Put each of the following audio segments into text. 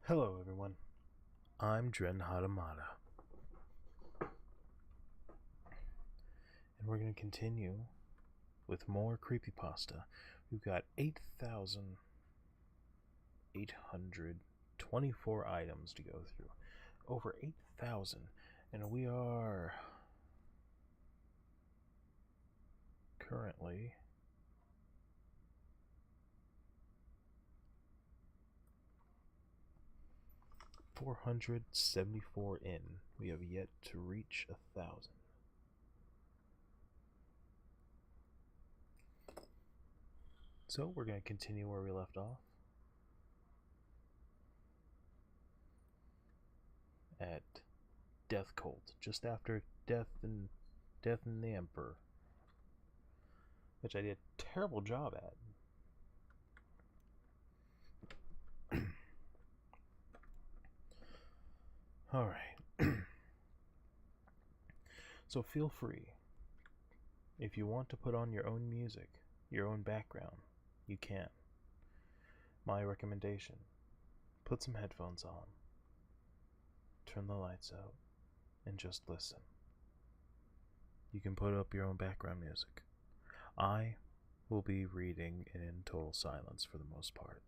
Hello everyone, I'm Dren Hatamata, and we're going to continue with more CreepyPasta. We've got 8,824 items to go through. Over 8,000, and we are currently $474 in. We have yet to reach 1,000. So we're going to continue where we left off at Death Cult, just after Death and the Emperor, which I did a terrible job at. Alright. So feel free. If you want to put on your own music, your own background, you can. My recommendation, put some headphones on, turn the lights out, and just listen. You can put up your own background music. I will be reading in total silence for the most part.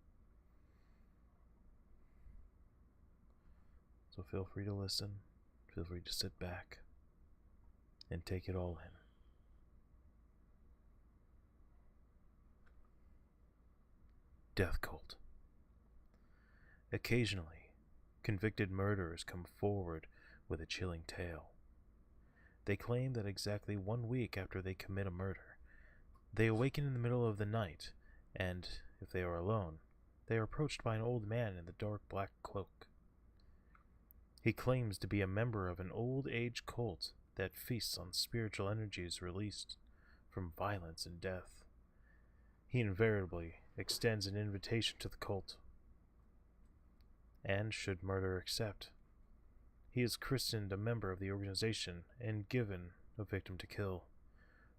So feel free to listen, feel free to sit back, and take it all in. Death Cult. Occasionally, convicted murderers come forward with a chilling tale. They claim that exactly 1 week after they commit a murder, they awaken in the middle of the night, and, if they are alone, they are approached by an old man in the dark black cloak. He claims to be a member of an old-age cult that feasts on spiritual energies released from violence and death. He invariably extends an invitation to the cult. And should murder accept, he is christened a member of the organization and given a victim to kill.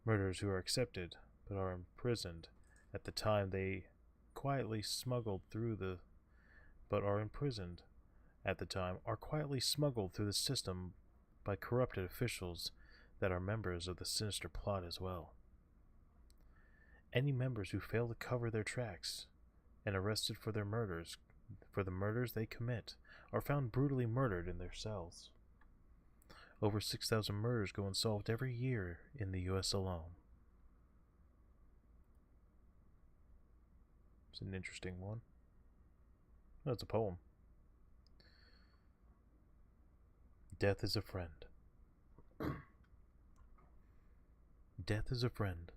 Murderers who are accepted but are imprisoned at the time they quietly smuggled through the system by corrupted officials that are members of the sinister plot as well. Any members who fail to cover their tracks and arrested for the murders they commit are found brutally murdered in their cells. Over 6,000 murders go unsolved every year in the US alone. It's an interesting one. Oh, it's a poem. Death is a friend. Death is a friend,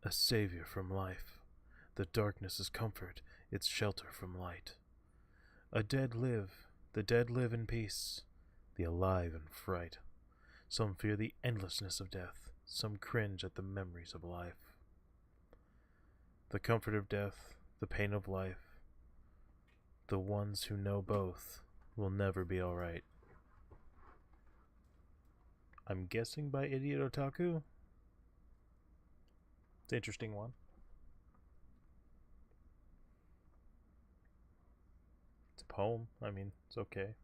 a savior from life. The darkness is comfort, its shelter from light. The dead live in peace, the alive in fright. Some fear the endlessness of death, some cringe at the memories of life. The comfort of death, the pain of life, the ones who know both will never be alright. I'm guessing by Idiot Otaku? It's an interesting one. It's a poem. I mean, it's okay.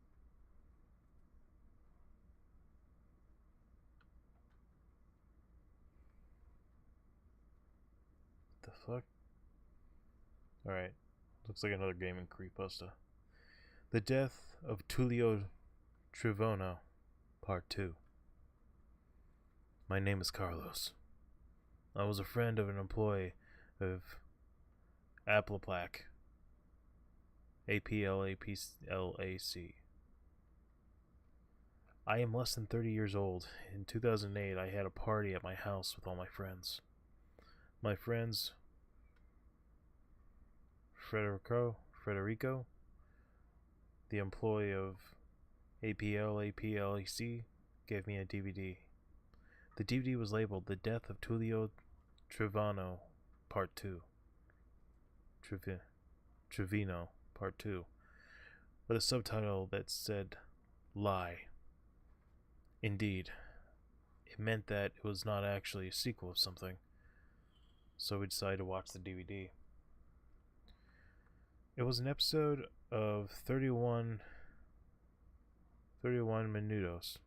What the fuck? Alright. Looks like another game in CreepyPasta. The Death of Tullio Trivono, Part 2. My name is Carlos. I was a friend of an employee of Aplaplac. APLAC. I am less than 30 years old. In 2008, I had a party at my house with all my friends. My friends Federico, the employee of APLAC, gave me a DVD. The DVD was labeled The Death of Tullio Trivono, Part 2. Trevino, Part 2. With a subtitle that said, Lie. Indeed, it meant that it was not actually a sequel of something, so we decided to watch the DVD. It was an episode of 31 minutos.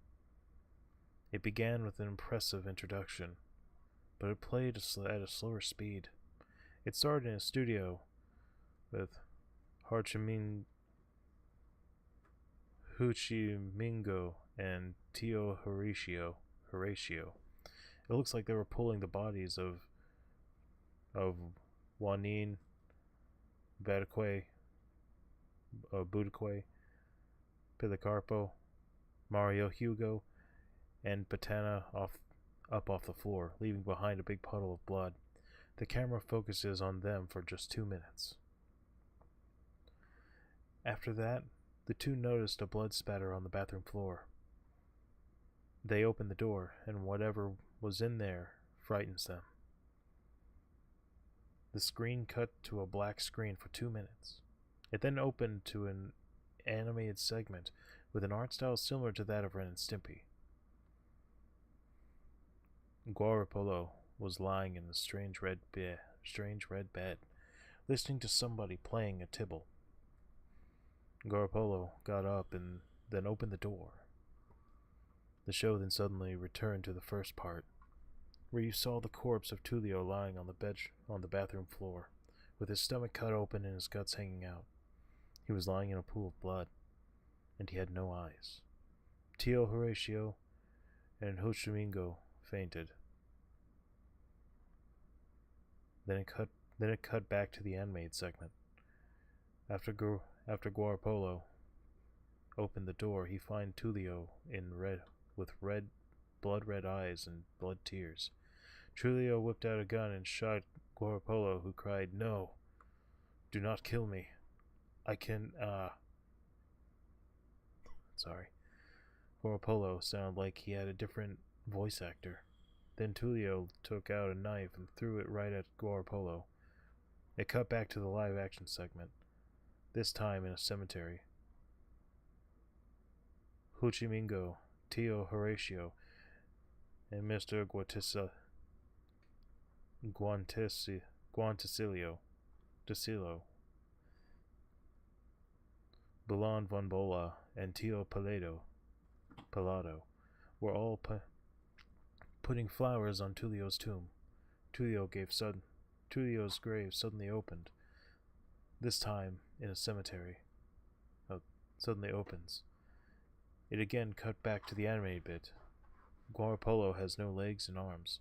It began with an impressive introduction, but it played at a slower speed. It started in a studio with Huchimingo and Tio Horatio. It looks like they were pulling the bodies of Juanin, Budaque, Policarpo, Mario Hugo, and Patana up off the floor, leaving behind a big puddle of blood. The camera focuses on them for just 2 minutes. After that, the two noticed a blood spatter on the bathroom floor. They open the door, and whatever was in there frightens them. The screen cut to a black screen for 2 minutes. It then opened to an animated segment with an art style similar to that of Ren and Stimpy. Guarapolo was lying in a strange red bed, listening to somebody playing a tibble. Guarapolo got up and then opened the door. The show then suddenly returned to the first part, where you saw the corpse of Tullio lying on the bathroom floor, with his stomach cut open and his guts hanging out. He was lying in a pool of blood, and he had no eyes. Tio Horatio and Hochimingo fainted. Then it cut back to the animated segment. After Guarapolo opened the door, he found Tullio with blood red eyes and blood tears. Tullio whipped out a gun and shot Guarapolo, who cried, "No, do not kill me. I can, Sorry. Guarapolo sounded like he had a different voice actor. Then Tullio took out a knife and threw it right at Guarapolo. It cut back to the live action segment, this time in a cemetery. Huchimingo, Tio Horatio, and Mr. Guanticillo, Balan von Bola, and Tio Palado were all putting flowers on Tullio's tomb. Tullio's grave suddenly opened. This time in a cemetery. Suddenly opens. It again cut back to the animated bit. Guarapolo has no legs and arms.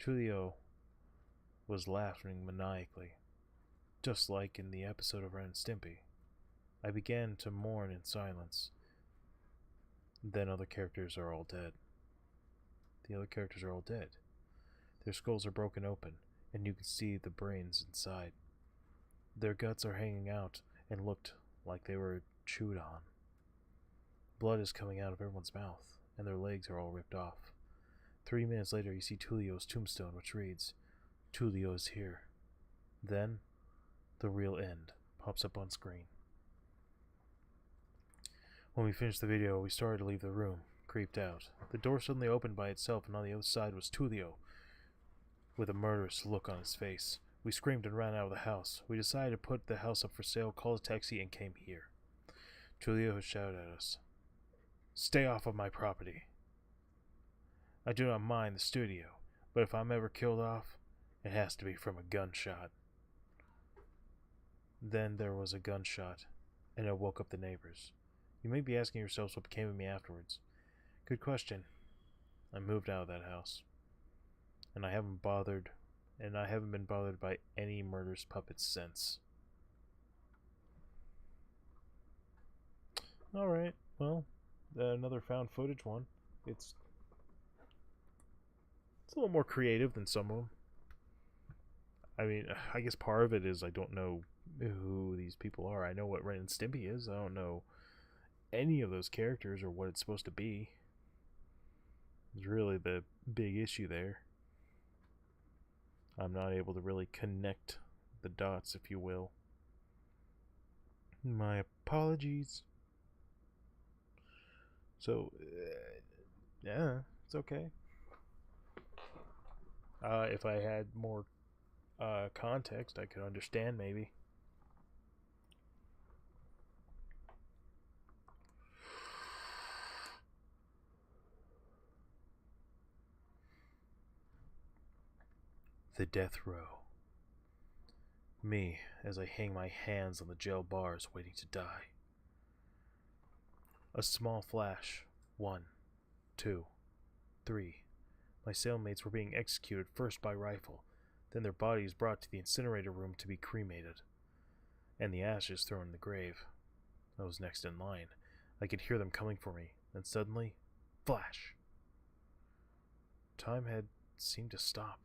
Tullio was laughing maniacally, just like in the episode of Ren and Stimpy. I began to mourn in silence. Then other characters are all dead. The other characters are all dead. Their skulls are broken open, and you can see the brains inside. Their guts are hanging out and looked like they were chewed on. Blood is coming out of everyone's mouth, and their legs are all ripped off. 3 minutes later, you see Tullio's tombstone, which reads, "Tullio is here." Then, the real end pops up on screen. When we finished the video, we started to leave the room, creeped out. The door suddenly opened by itself, and on the other side was Tullio, with a murderous look on his face. We screamed and ran out of the house. We decided to put the house up for sale, called a taxi, and came here. Tullio shouted at us, "Stay off of my property. I do not mind the studio, but if I'm ever killed off, it has to be from a gunshot." Then there was a gunshot, and it woke up the neighbors. You may be asking yourselves what became of me afterwards. Good question. I moved out of that house, and I haven't been bothered by any murderous puppets since. Alright, well, another found footage one. It's a little more creative than some of them. I mean, I guess part of it is I don't know who these people are. I know what Ren and Stimpy is. I don't know any of those characters or what it's supposed to be. It's really the big issue there. I'm not able to really connect the dots, if you will. My apologies. So, yeah, it's okay. If I had more context, I could understand maybe. The death row. Me, as I hang my hands on the jail bars waiting to die. A small flash. 1, 2, 3. My cellmates were being executed first by rifle, then their bodies brought to the incinerator room to be cremated, and the ashes thrown in the grave. I was next in line. I could hear them coming for me, and suddenly, flash! Time had seemed to stop.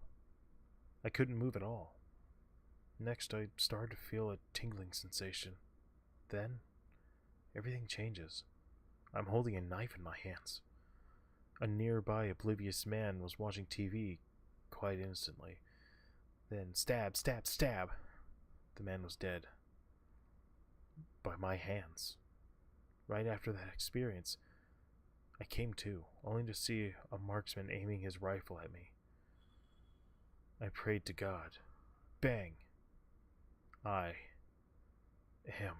I couldn't move at all. Next, I started to feel a tingling sensation. Then, everything changes. I'm holding a knife in my hands. A nearby oblivious man was watching TV quite instantly. Then, stab, stab, stab! The man was dead. By my hands. Right after that experience, I came to, only to see a marksman aiming his rifle at me. I prayed to God. Bang! I am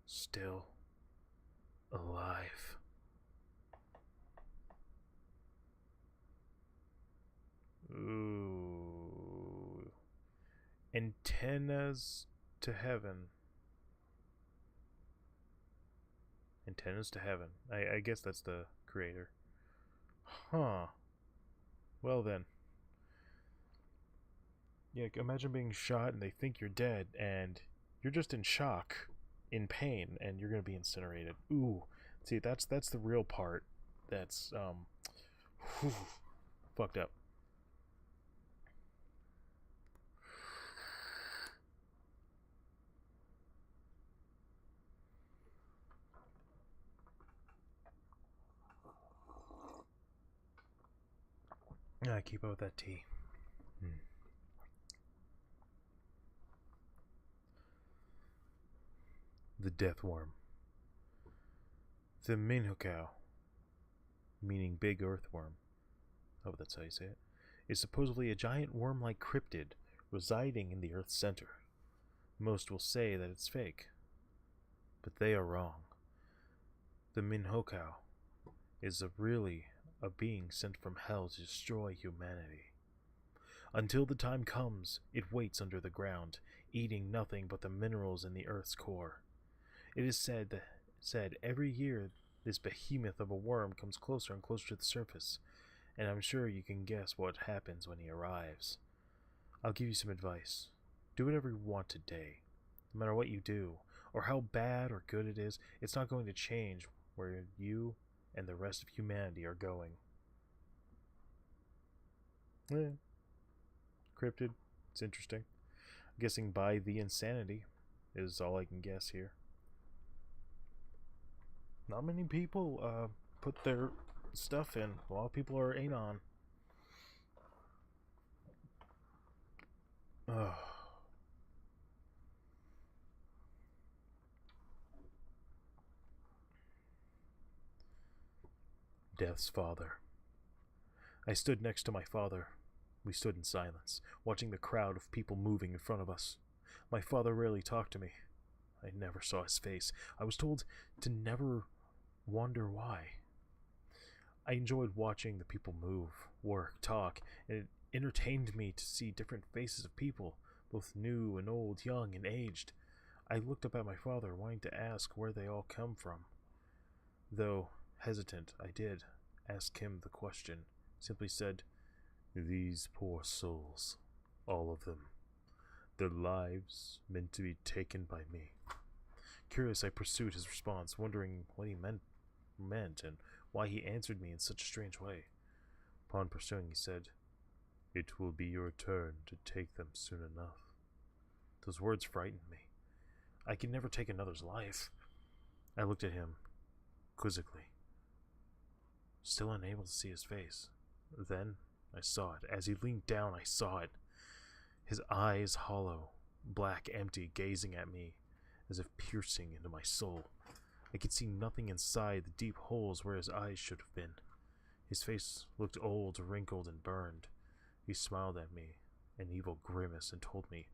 still alive. Ooh. Antennas to heaven. Antennas to heaven. I guess that's the creator. Huh. Well then. Yeah, imagine being shot and they think you're dead and you're just in shock, in pain, and you're gonna be incinerated. Ooh. See, that's the real part. That's whew, fucked up. I keep up with that tea. The death worm. The Minhokao, meaning big earthworm, I hope that's how you say it, is supposedly a giant worm-like cryptid residing in the Earth's center. Most will say that it's fake, but they are wrong. The Minhokao is really a being sent from hell to destroy humanity. Until the time comes, it waits under the ground, eating nothing but the minerals in the Earth's core. It is said every year this behemoth of a worm comes closer and closer to the surface, and I'm sure you can guess what happens when he arrives. I'll give you some advice. Do whatever you want today. No matter what you do, or how bad or good it is, it's not going to change where you and the rest of humanity are going. Cryptid. It's interesting. I'm guessing by the insanity is all I can guess here. Not many people put their stuff in. A lot of people are anon. Ugh. Death's father. I stood next to my father. We stood in silence, watching the crowd of people moving in front of us. My father rarely talked to me. I never saw his face. I was told to never wonder why. I enjoyed watching the people move, work, talk, and it entertained me to see different faces of people, both new and old, young and aged. I looked up at my father, wanting to ask where they all come from. Though hesitant, I did ask him the question. Simply said, "These poor souls, all of them, their lives meant to be taken by me." Curious, I pursued his response, wondering what he meant and why he answered me in such a strange way. Upon pursuing, he said, "It will be your turn to take them soon enough." Those words frightened me. I could never take another's life. I looked at him quizzically, still unable to see his face. Then I saw it. As he leaned down, I saw it. His eyes hollow, black, empty, gazing at me as if piercing into my soul. I could see nothing inside the deep holes where his eyes should have been. His face looked old, wrinkled, and burned. He smiled at me, an evil grimace, and told me,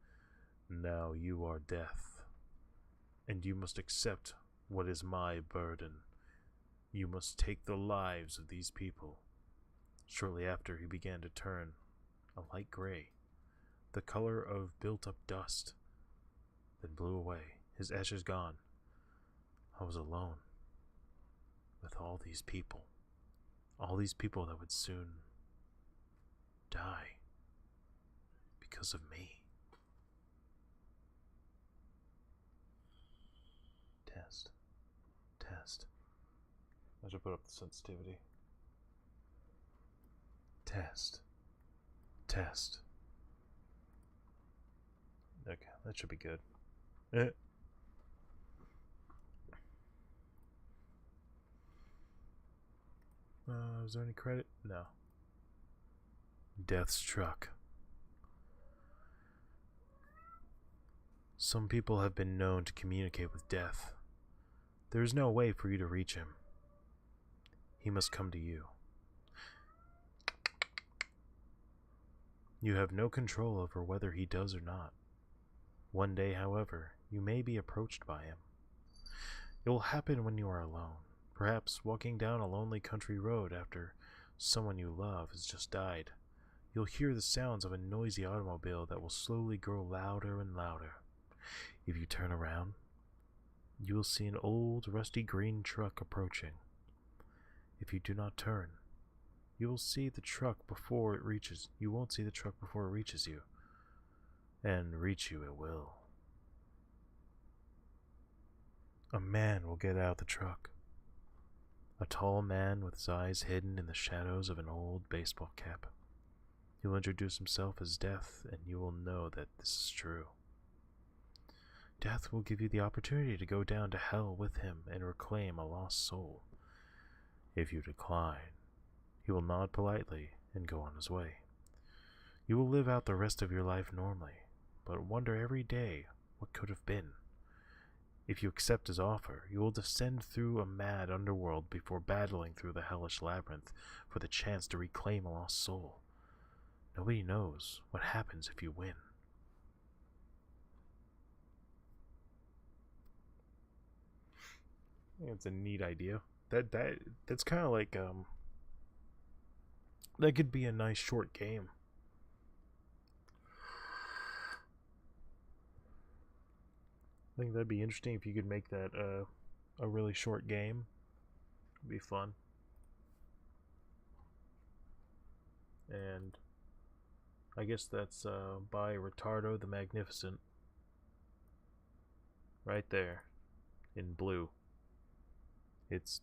"Now you are death, and you must accept what is my burden. You must take the lives of these people." Shortly after, he began to turn a light gray. the color of built-up dust, then blew away, his ashes gone. I was alone with all these people that would soon die because of me. Test. I should put up the sensitivity. Test. Okay, that should be good. Is there any credit? No. Death's truck. Some people have been known to communicate with death. There is no way for you to reach him. He must come to you. You have no control over whether he does or not. One day, however, you may be approached by him. It will happen when you are alone, perhaps walking down a lonely country road after someone you love has just died. You'll hear the sounds of a noisy automobile that will slowly grow louder and louder. If you turn around, you will see an old, rusty green truck approaching. If you do not turn, you will see the truck before it reaches. You won't see the truck before it reaches you. And reach you it will. A man will get out of the truck. A tall man with his eyes hidden in the shadows of an old baseball cap. He will introduce himself as Death, and you will know that this is true. Death will give you the opportunity to go down to hell with him and reclaim a lost soul. If you decline, he will nod politely and go on his way. You will live out the rest of your life normally, but wonder every day what could have been. If you accept his offer, you will descend through a mad underworld before battling through the hellish labyrinth for the chance to reclaim a lost soul. Nobody knows what happens if you win. I think it's a neat idea. That's kind of like that could be a nice short game. I think that'd be interesting if you could make that a really short game. It'd be fun. And I guess that's by Retardo the Magnificent. Right there. In blue. It's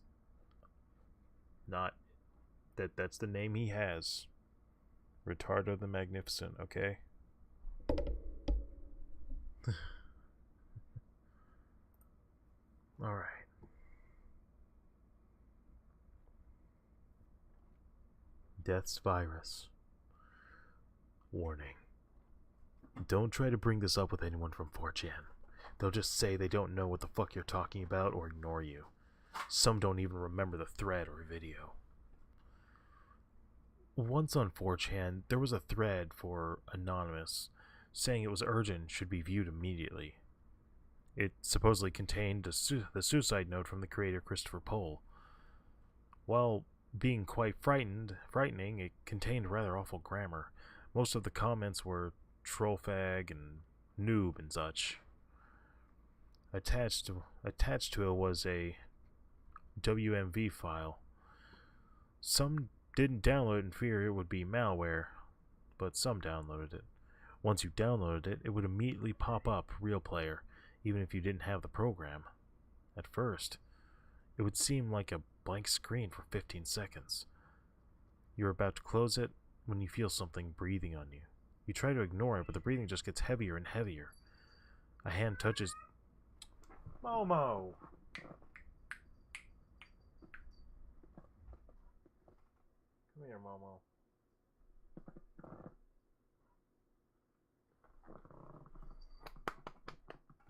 not that's the name he has. Retardo the Magnificent, okay? Alright. Death's virus. Warning. Don't try to bring this up with anyone from 4chan. They'll just say they don't know what the fuck you're talking about or ignore you. Some don't even remember the thread or video. Once on 4chan, there was a thread for Anonymous saying it was urgent, should be viewed immediately. It supposedly contained the suicide note from the creator Christopher Pohl. While being quite frightening, it contained rather awful grammar. Most of the comments were trollfag and noob and such. Attached to it was a WMV file. Some didn't download it in fear it would be malware, but some downloaded it. Once you downloaded it, it would immediately pop up Real Player, even if you didn't have the program. At first, it would seem like a blank screen for 15 seconds. You're about to close it when you feel something breathing on you. You try to ignore it, but the breathing just gets heavier and heavier. A hand touches... Momo! Come here, Momo.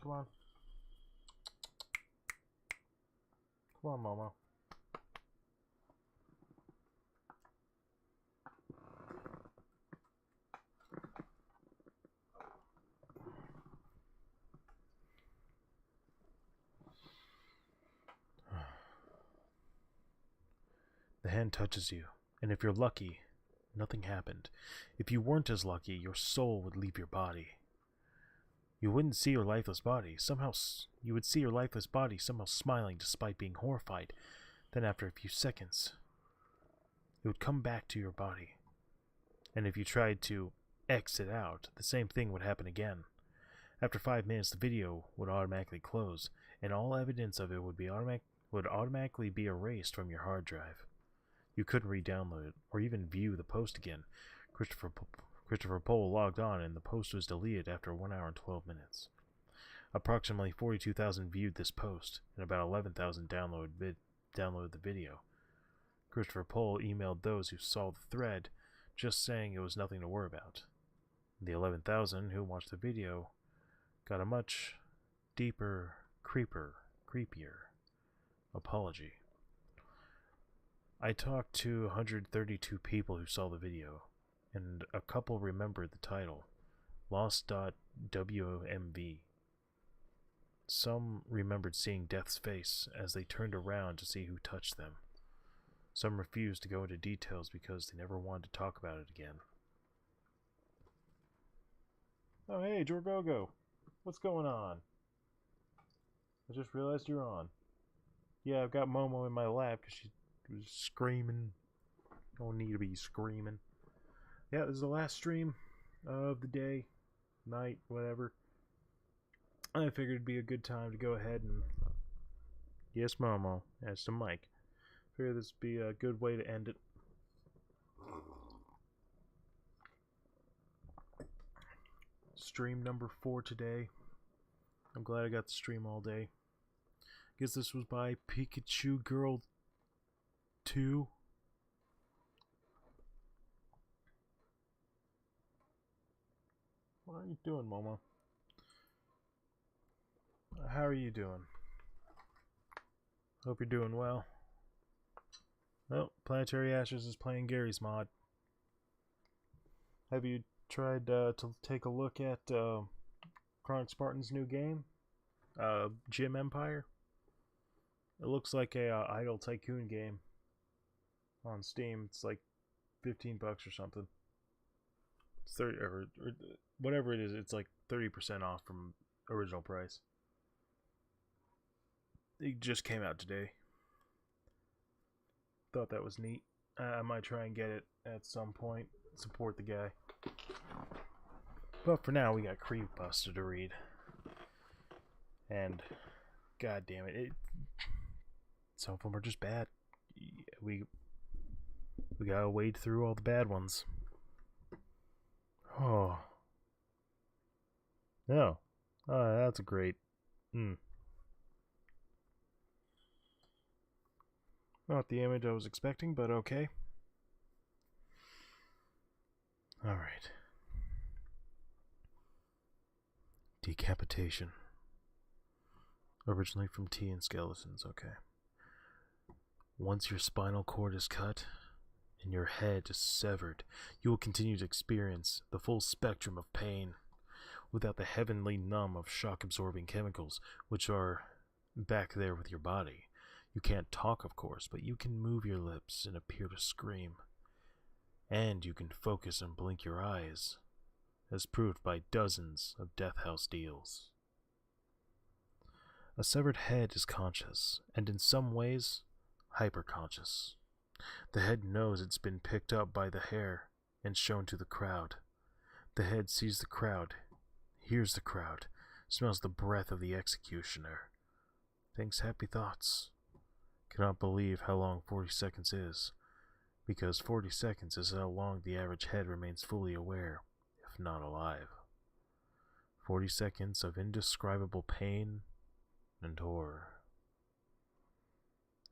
Come on. Come on, Momo. The hand touches you, and if you're lucky, Nothing happened. If you weren't as lucky, your soul would leave your body. You wouldn't see your lifeless body. You would see your lifeless body somehow smiling despite being horrified. Then after a few seconds, it would come back to your body. And if you tried to exit out, the same thing would happen again. After 5 minutes, the video would automatically close, and all evidence of it would automatically be erased from your hard drive. You couldn't re-download it, or even view the post again. Christopher Pohl logged on, and the post was deleted after 1 hour and 12 minutes. Approximately 42,000 viewed this post, and about 11,000 downloaded the video. Christopher Pohl emailed those who saw the thread, just saying it was nothing to worry about. The 11,000 who watched the video got a much deeper, creepier apology. I talked to 132 people who saw the video, and a couple remembered the title, Lost.wmv. Some remembered seeing Death's face as they turned around to see who touched them. Some refused to go into details because they never wanted to talk about it again. Oh hey, Jorgogo! What's going on? I just realized you're on. Yeah, I've got Momo in my lap because she was screaming. Don't need to be screaming. Yeah, this is the last stream of the day, night, whatever. I figured it'd be a good time to go ahead and... Yes, Momo. That's the mic. Figured this would be a good way to end it. Stream number 4 today. I'm glad I got to stream all day. Guess this was by Pikachu Girl 2. What are you doing, Momo? How are you doing? Hope you're doing well. Oh, Planetary Ashes is playing Gary's mod. Have you tried to take a look at Chronic Spartan's new game? Gym Empire? It looks like a Idle Tycoon game on Steam. It's like $15 or something. It's 30 or whatever it is. It's like 30% off from original price. It just came out today. Thought that was neat. I might try and get it at some point. Support the guy. But for now, we got CreepyPasta to read. And, god damn it, some of them are just bad. We gotta wade through all the bad ones. Oh. No. Oh, that's a great... Not the image I was expecting, but okay. Alright. Decapitation. Originally from Tea and Skeletons, okay. Once your spinal cord is cut and your head is severed, you will continue to experience the full spectrum of pain without the heavenly numb of shock-absorbing chemicals which are back there with your body. You can't talk, of course, but you can move your lips and appear to scream. And you can focus and blink your eyes, as proved by dozens of death house deals. A severed head is conscious, and in some ways, hyperconscious. The head knows it's been picked up by the hair and shown to the crowd. The head sees the crowd, hears the crowd, smells the breath of the executioner, thinks happy thoughts. Cannot believe how long 40 seconds is, because 40 seconds is how long the average head remains fully aware, if not alive. 40 seconds of indescribable pain and horror.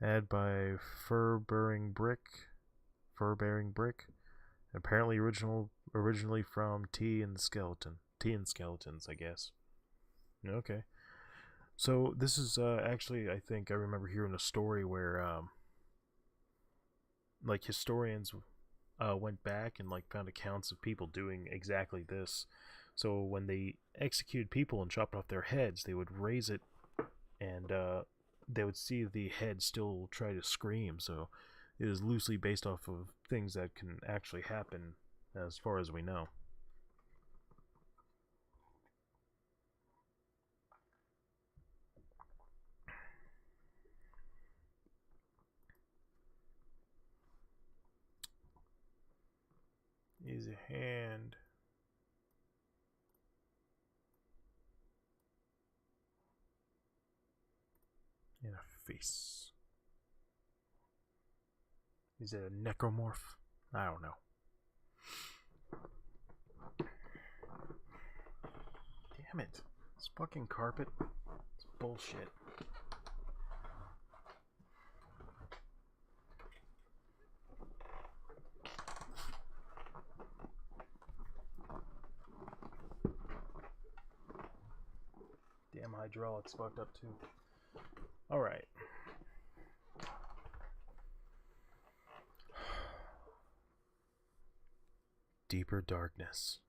Ad by Fur-Bearing Brick. Apparently originally from Tea and Skeletons, I guess. Okay. So this is actually, I think I remember hearing a story where like historians went back and like found accounts of people doing exactly this. So when they executed people and chopped off their heads, they would raise it and they would see the head still try to scream. So It is loosely based off of things that can actually happen as far as we know. Is a hand. And a face. Is it a necromorph? I don't know. Damn it. This fucking carpet. It's bullshit. Damn hydraulics fucked up too. Alright. Deeper darkness.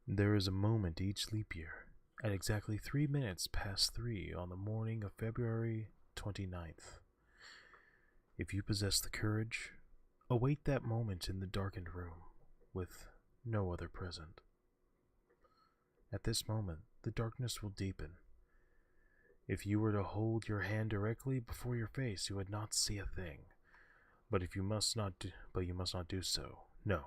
There is a moment each leap year, at exactly 3 minutes past 3 on the morning of February 29th. If you possess the courage, await that moment in the darkened room, with no other present. At this moment, the darkness will deepen. If you were to hold your hand directly before your face, you would not see a thing. But you must not do so. No,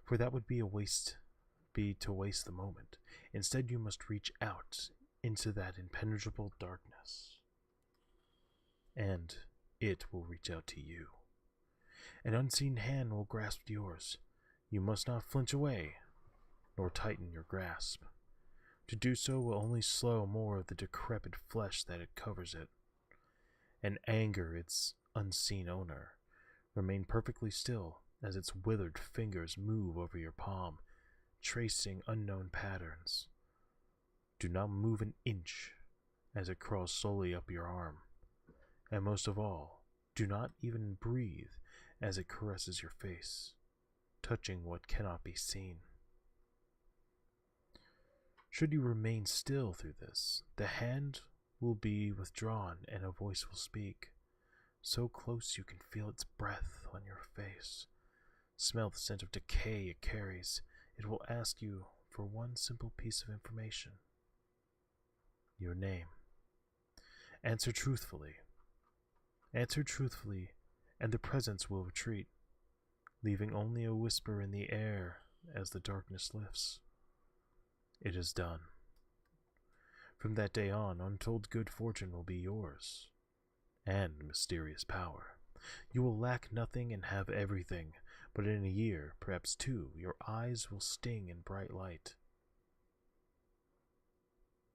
for that would be to waste the moment. Instead, you must reach out into that impenetrable darkness, and it will reach out to you. An unseen hand will grasp yours. You must not flinch away, nor tighten your grasp. To do so will only slow more of the decrepit flesh that it covers it, and anger its unseen owner. Remain perfectly still as its withered fingers move over your palm, tracing unknown patterns. Do not move an inch as it crawls slowly up your arm, and most of all, do not even breathe as it caresses your face, touching what cannot be seen. Should you remain still through this, the hand will be withdrawn and a voice will speak, so close you can feel its breath on your face. Smell the scent of decay it carries. It will ask you for one simple piece of information. Your name. Answer truthfully. Answer truthfully, and the presence will retreat, leaving only a whisper in the air as the darkness lifts. It is done. From that day on, untold good fortune will be yours, and mysterious power. You will lack nothing and have everything, but in a year, perhaps 2, your eyes will sting in bright light.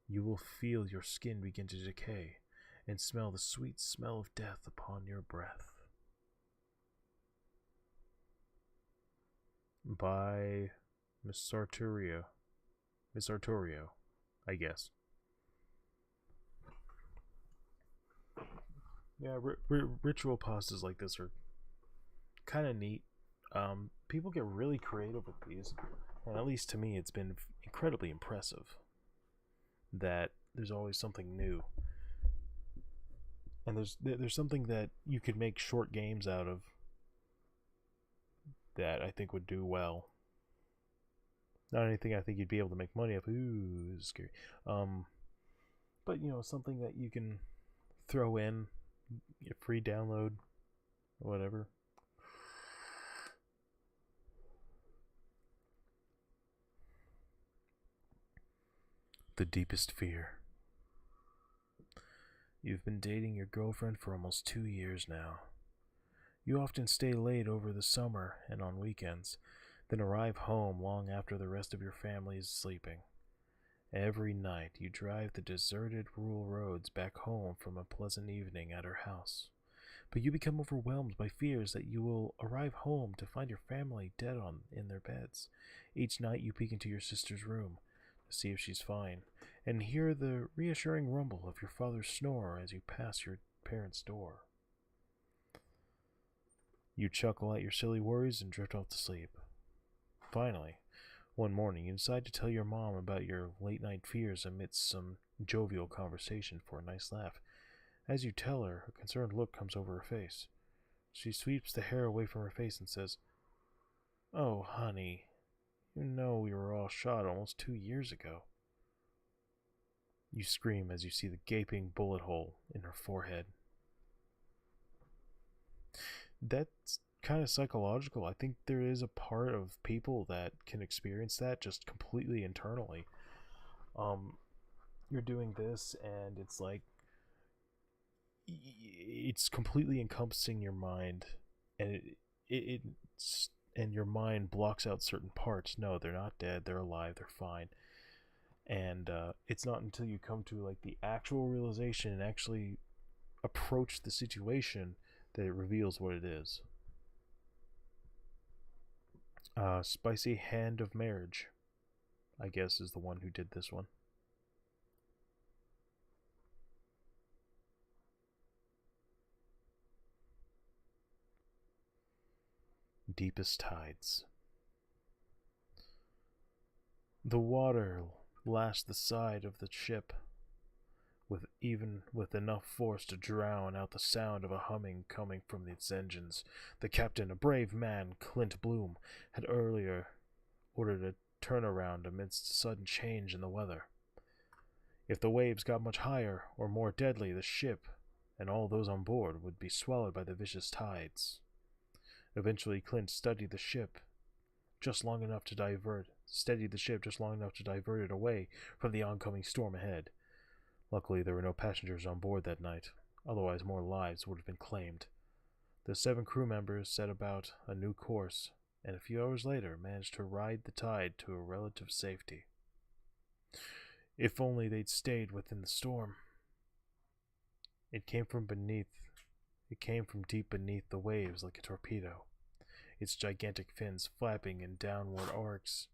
You will feel your skin begin to decay, and smell the sweet smell of death upon your breath. By Miss Sartorio, I guess. Yeah, ritual pastas like this are kind of neat. People get really creative with these, and at least to me, it's been incredibly impressive that there's always something new, and there's something that you could make short games out of that I think would do well. Not anything I think you'd be able to make money off. Ooh, this is scary. But something that you can throw in, get free download, whatever. The deepest fear. You've been dating your girlfriend for almost 2 years now. You often stay late over the summer and on weekends, then arrive home long after the rest of your family is sleeping. Every night you drive the deserted rural roads back home from a pleasant evening at her house. But you become overwhelmed by fears that you will arrive home to find your family dead in their beds. Each night you peek into your sister's room to see if she's fine, and hear the reassuring rumble of your father's snore as you pass your parents' door. You chuckle at your silly worries and drift off to sleep. Finally, one morning you decide to tell your mom about your late-night fears amidst some jovial conversation for a nice laugh. As you tell her, a concerned look comes over her face. She sweeps the hair away from her face and says, "Oh, honey, you know we were all shot almost 2 years ago." You scream as you see the gaping bullet hole in her forehead. That's kind of psychological. I think there is a part of people that can experience that just completely internally. You're doing this, and it's like it's completely encompassing your mind, and it's and your mind blocks out certain parts. No, they're not dead. They're alive. They're fine. And it's not until you come to like the actual realization and actually approach the situation that it reveals what it is. Spicy Hand of Marriage, I guess, is the one who did this one. Deepest Tides. The water lashed the side of the ship, with enough force to drown out the sound of a humming coming from its engines. The captain, a brave man, Clint Bloom, had earlier ordered a turnaround amidst a sudden change in the weather. If the waves got much higher or more deadly, the ship and all those on board would be swallowed by the vicious tides. Eventually, Clint steadied the ship just long enough to divert it away from the oncoming storm ahead. Luckily, there were no passengers on board that night, otherwise more lives would have been claimed. The 7 crew members set about a new course, and a few hours later managed to ride the tide to a relative safety. If only they'd stayed within the storm. It came from deep beneath the waves like a torpedo, its gigantic fins flapping in downward arcs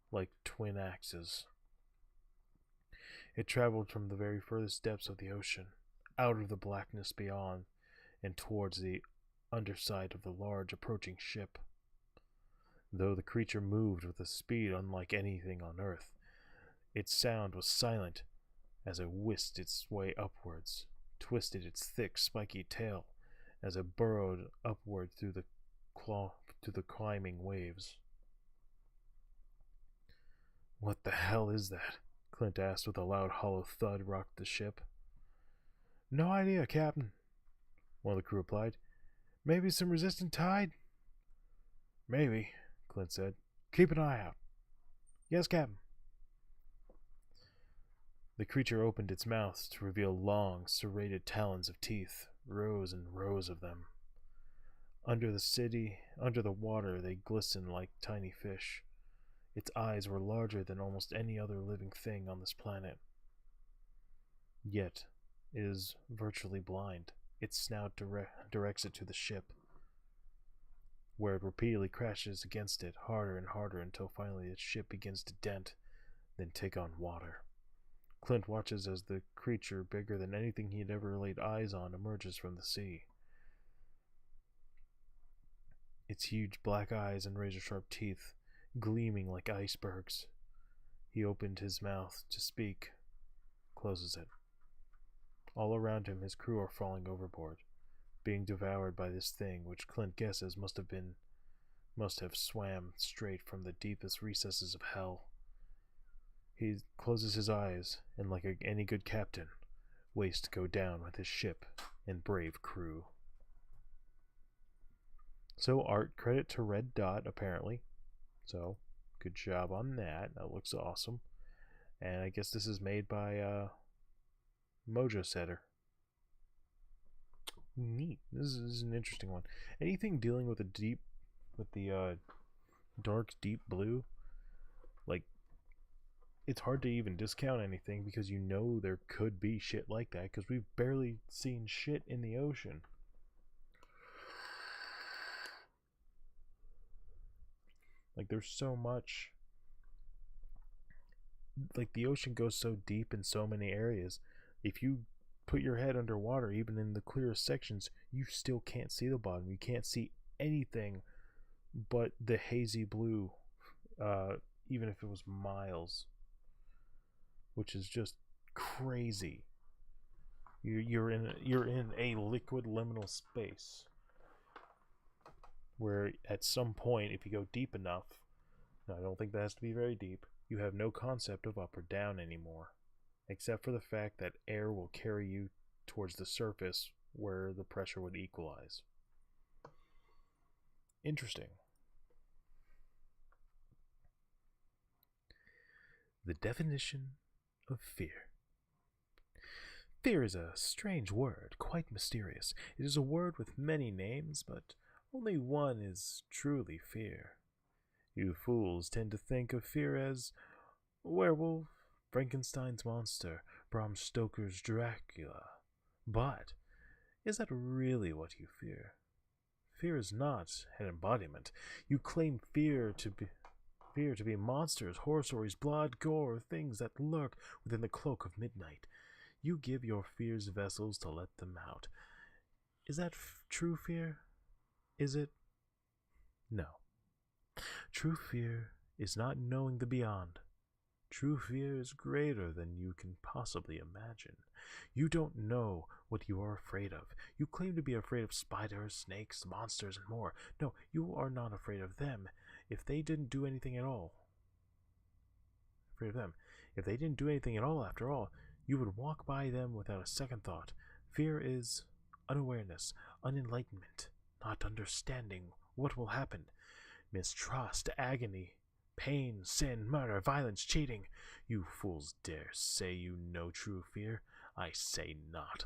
like twin axes. It traveled from the very furthest depths of the ocean, out of the blackness beyond, and towards the underside of the large approaching ship. Though the creature moved with a speed unlike anything on Earth, its sound was silent as it whisked its way upwards, twisted its thick, spiky tail as it burrowed upward through the climbing waves. "What the hell is that?" Clint asked with a loud, hollow thud rocked the ship. "No idea, Captain," one of the crew replied. "Maybe some resistant tide?" "Maybe," Clint said. "Keep an eye out." "Yes, Captain." The creature opened its mouth to reveal long, serrated talons of teeth, rows and rows of them. Under the water, they glistened like tiny fish. Its eyes were larger than almost any other living thing on this planet. Yet, it is virtually blind. Its snout directs it to the ship, where it repeatedly crashes against it harder and harder until finally its ship begins to dent, then take on water. Clint watches as the creature, bigger than anything he had ever laid eyes on, emerges from the sea. Its huge black eyes and razor-sharp teeth gleaming like icebergs. He opened his mouth to speak, closes it. All around him, his crew are falling overboard, being devoured by this thing which Clint guesses must have swam straight from the deepest recesses of hell. He closes his eyes, and like any good captain, waits to go down with his ship and brave crew. So art credit to Red Dot, apparently. So, good job on that. That looks awesome. And I guess this is made by Mojo Setter. Neat. This is an interesting one. Anything dealing with the dark deep blue, like, it's hard to even discount anything because you know there could be shit like that because we've barely seen shit in the ocean. Like, there's so much. Like, the ocean goes so deep in so many areas. If you put your head underwater, even in the clearest sections, you still can't see the bottom. You can't see anything but the hazy blue, even if it was miles, which is just crazy. You're in a liquid liminal space. where at some point, if you go deep enough, now I don't think that has to be very deep, you have no concept of up or down anymore, except for the fact that air will carry you towards the surface where the pressure would equalize. Interesting. The definition of fear. Fear is a strange word, quite mysterious. It is a word with many names, but only one is truly fear. You fools tend to think of fear as werewolf, Frankenstein's monster, Bram Stoker's Dracula. But is that really what you fear? Fear is not an embodiment. You claim fear to be monsters, horror stories, blood, gore, things that lurk within the cloak of midnight. You give your fears vessels to let them out. Is that true fear? Is it? No. True fear is not knowing the beyond. True fear is greater than you can possibly imagine. You don't know what you are afraid of. You claim to be afraid of spiders, snakes, monsters, and more. No, you are not afraid of them if they didn't do anything at all. Afraid of them. If they didn't do anything at all, after all, you would walk by them without a second thought. Fear is unawareness, unenlightenment, not understanding what will happen. Mistrust, agony, pain, sin, murder, violence, cheating. You fools dare say you know true fear? I say not.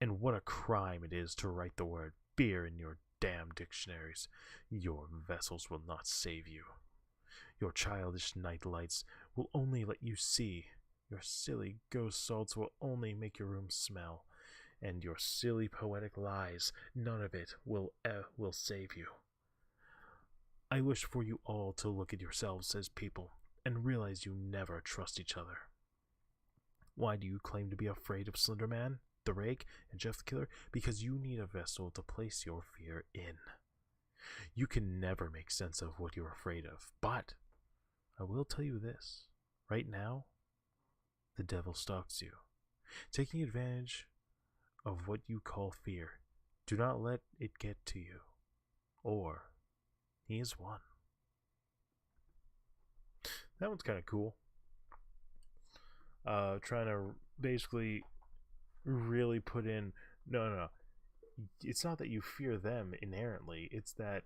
And what a crime it is to write the word fear in your damn dictionaries. Your vessels will not save you. Your childish night lights will only let you see. Your silly ghost salts will only make your room smell. And your silly poetic lies, none of it will save you. I wish for you all to look at yourselves as people and realize you never trust each other. Why do you claim to be afraid of Slender Man, the Rake, and Jeff the Killer? Because you need a vessel to place your fear in. You can never make sense of what you're afraid of, but I will tell you this. Right now, the devil stalks you, taking advantage of what you call fear. Do not let it get to you, or he is one. That one's kind of cool. Trying to basically really put in, no. It's not that you fear them inherently. It's that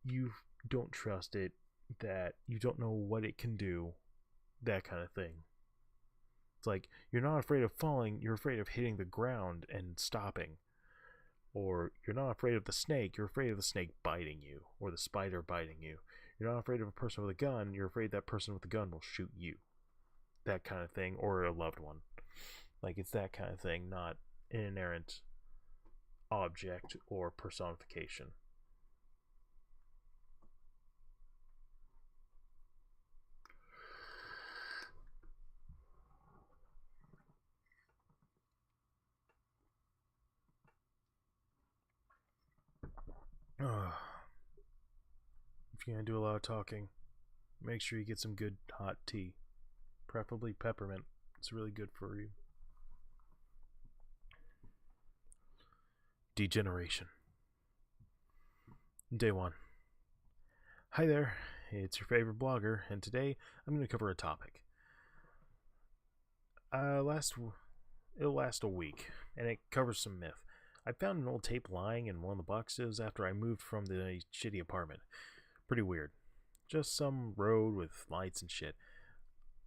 you don't trust it, that you don't know what it can do, that kind of thing. It's like, you're not afraid of falling, you're afraid of hitting the ground and stopping. Or you're not afraid of the snake, you're afraid of the snake biting you, or the spider biting you. You're not afraid of a person with a gun, you're afraid that person with a gun will shoot you. That kind of thing, or a loved one. Like, it's that kind of thing, not an inherent object or personification. If you're going to do a lot of talking, make sure you get some good hot tea. Preferably peppermint. It's really good for you. Degeneration. Day 1. Hi there, it's your favorite blogger, and today I'm going to cover a topic. It'll last a week, and it covers some myth. I found an old tape lying in one of the boxes after I moved from the shitty apartment. Pretty weird. Just some road with lights and shit.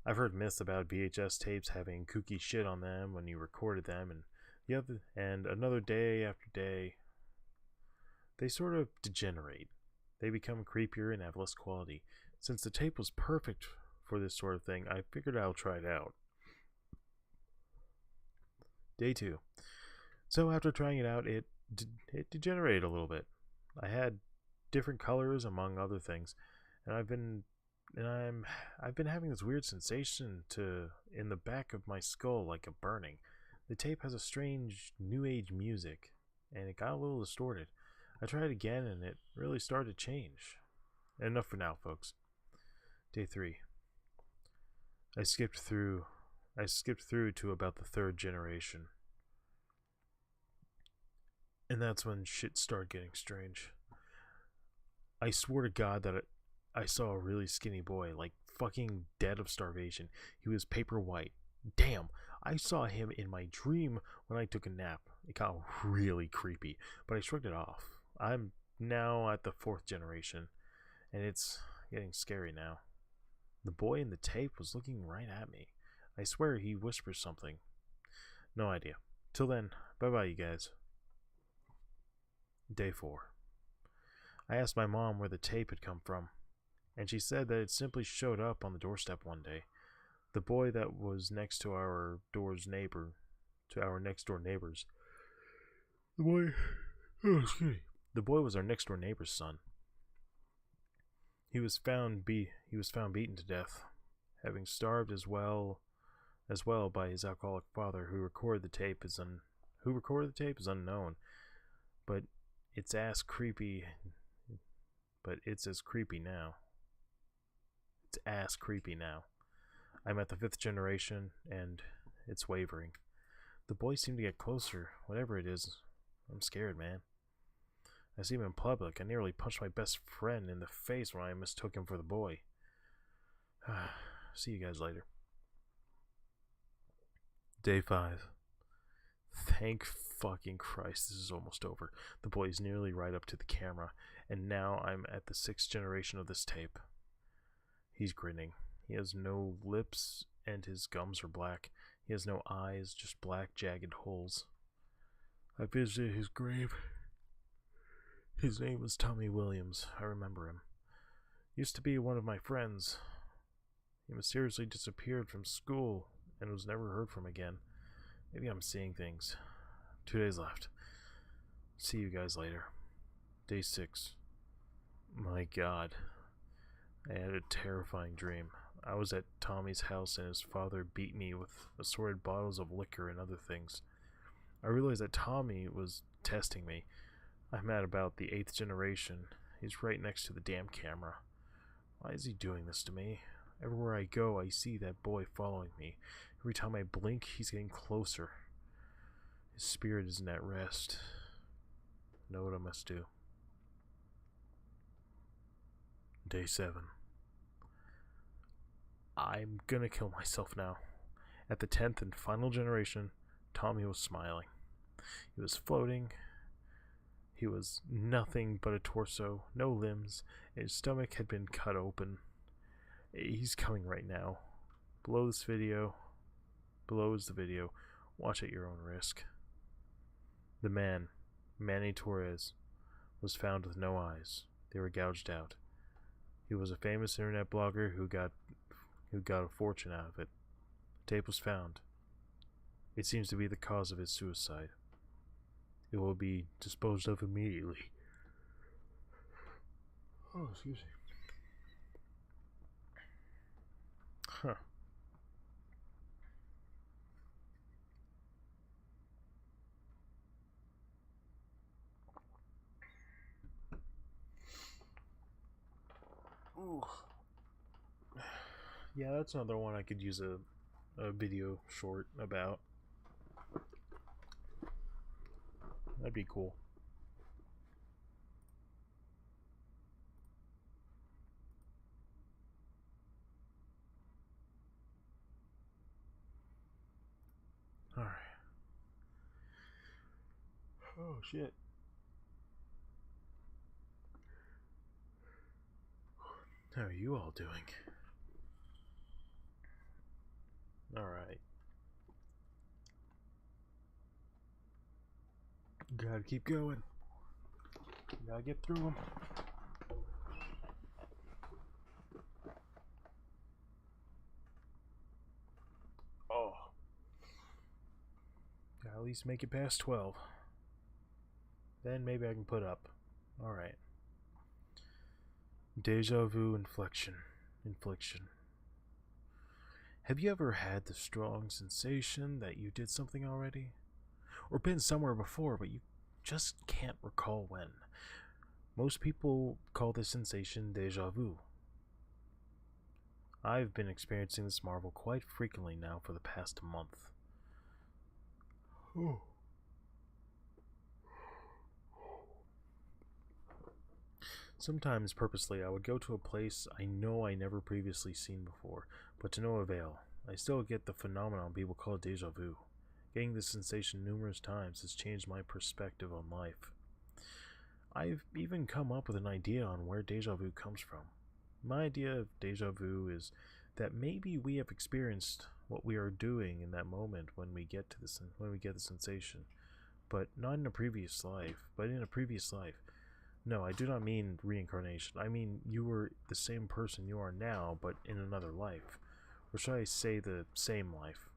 I've heard myths about VHS tapes having kooky shit on them when you recorded them, and another day after day, they sort of degenerate. They become creepier and have less quality. Since the tape was perfect for this sort of thing, I figured I'll try it out. Day 2. So after trying it out, it degenerated a little bit. I had different colors, among other things, and I've been having this weird sensation in the back of my skull, like a burning. The tape has a strange new age music, and it got a little distorted. I tried again, and it really started to change. Enough for now, folks. Day 3. I skipped through to about the 3rd generation. And that's when shit started getting strange. I swear to God that I saw a really skinny boy, like fucking dead of starvation. He was paper white. Damn, I saw him in my dream when I took a nap. It got really creepy, but I shrugged it off. I'm now at the 4th generation, and it's getting scary now. The boy in the tape was looking right at me. I swear he whispers something. No idea. Till then, bye-bye, you guys. Day 4. I asked my mom where the tape had come from, and she said that it simply showed up on the doorstep one day. The boy that was next to our next door neighbors. The boy was our next door neighbor's son. He was found beaten to death, having starved as well by his alcoholic father, who recorded the tape is unknown, but it's as creepy now. It's as creepy now. I'm at the 5th generation, and it's wavering. The boys seem to get closer, whatever it is. I'm scared, man. I see him in public. I nearly punched my best friend in the face when I mistook him for the boy. See you guys later. Day 5. Thank fucking Christ, this is almost over. The boy is nearly right up to the camera, and now I'm at the 6th generation of this tape. He's grinning. He has no lips, and his gums are black. He has no eyes, just black, jagged holes. I visited his grave. His name was Tommy Williams. I remember him. Used to be one of my friends. He mysteriously disappeared from school and was never heard from again. Maybe I'm seeing things. 2 days left. See you guys later. Day 6. My God. I had a terrifying dream. I was at Tommy's house and his father beat me with assorted bottles of liquor and other things. I realized that Tommy was testing me. I'm at about the 8th generation. He's right next to the damn camera. Why is he doing this to me? Everywhere I go, I see that boy following me. Every time I blink, he's getting closer. His spirit isn't at rest. I know what I must do. Day 7. I'm gonna kill myself now. At the 10th and final generation, Tommy was smiling. He was floating. He was nothing but a torso, no limbs, and his stomach had been cut open. He's coming right now. Below is the video. Watch at your own risk. The man, Manny Torres, was found with no eyes. They were gouged out. He was a famous internet blogger who got a fortune out of it. The tape was found. It seems to be the cause of his suicide. It will be disposed of immediately. Oh, excuse me. Huh. Ooh. Yeah, that's another one I could use a video short about. That'd be cool. Alright. Oh, shit. How are you all doing? Alright. Gotta keep going. Gotta get through them. Oh. Gotta at least make it past 12. Then maybe I can put up. Alright. Deja vu infliction. Have you ever had the strong sensation that you did something already? Or been somewhere before, but you just can't recall when? Most people call this sensation deja vu. I've been experiencing this marvel quite frequently now for the past month. Oh. Sometimes, purposely, I would go to a place I know I never previously seen before, but to no avail. I still get the phenomenon people call deja vu. Getting this sensation numerous times has changed my perspective on life. I've even come up with an idea on where deja vu comes from. My idea of deja vu is that maybe we have experienced what we are doing in that moment when we get the sensation, but not in a previous life, but in a previous life. No, I do not mean reincarnation. I mean you were the same person you are now, but in another life. Or should I say the same life?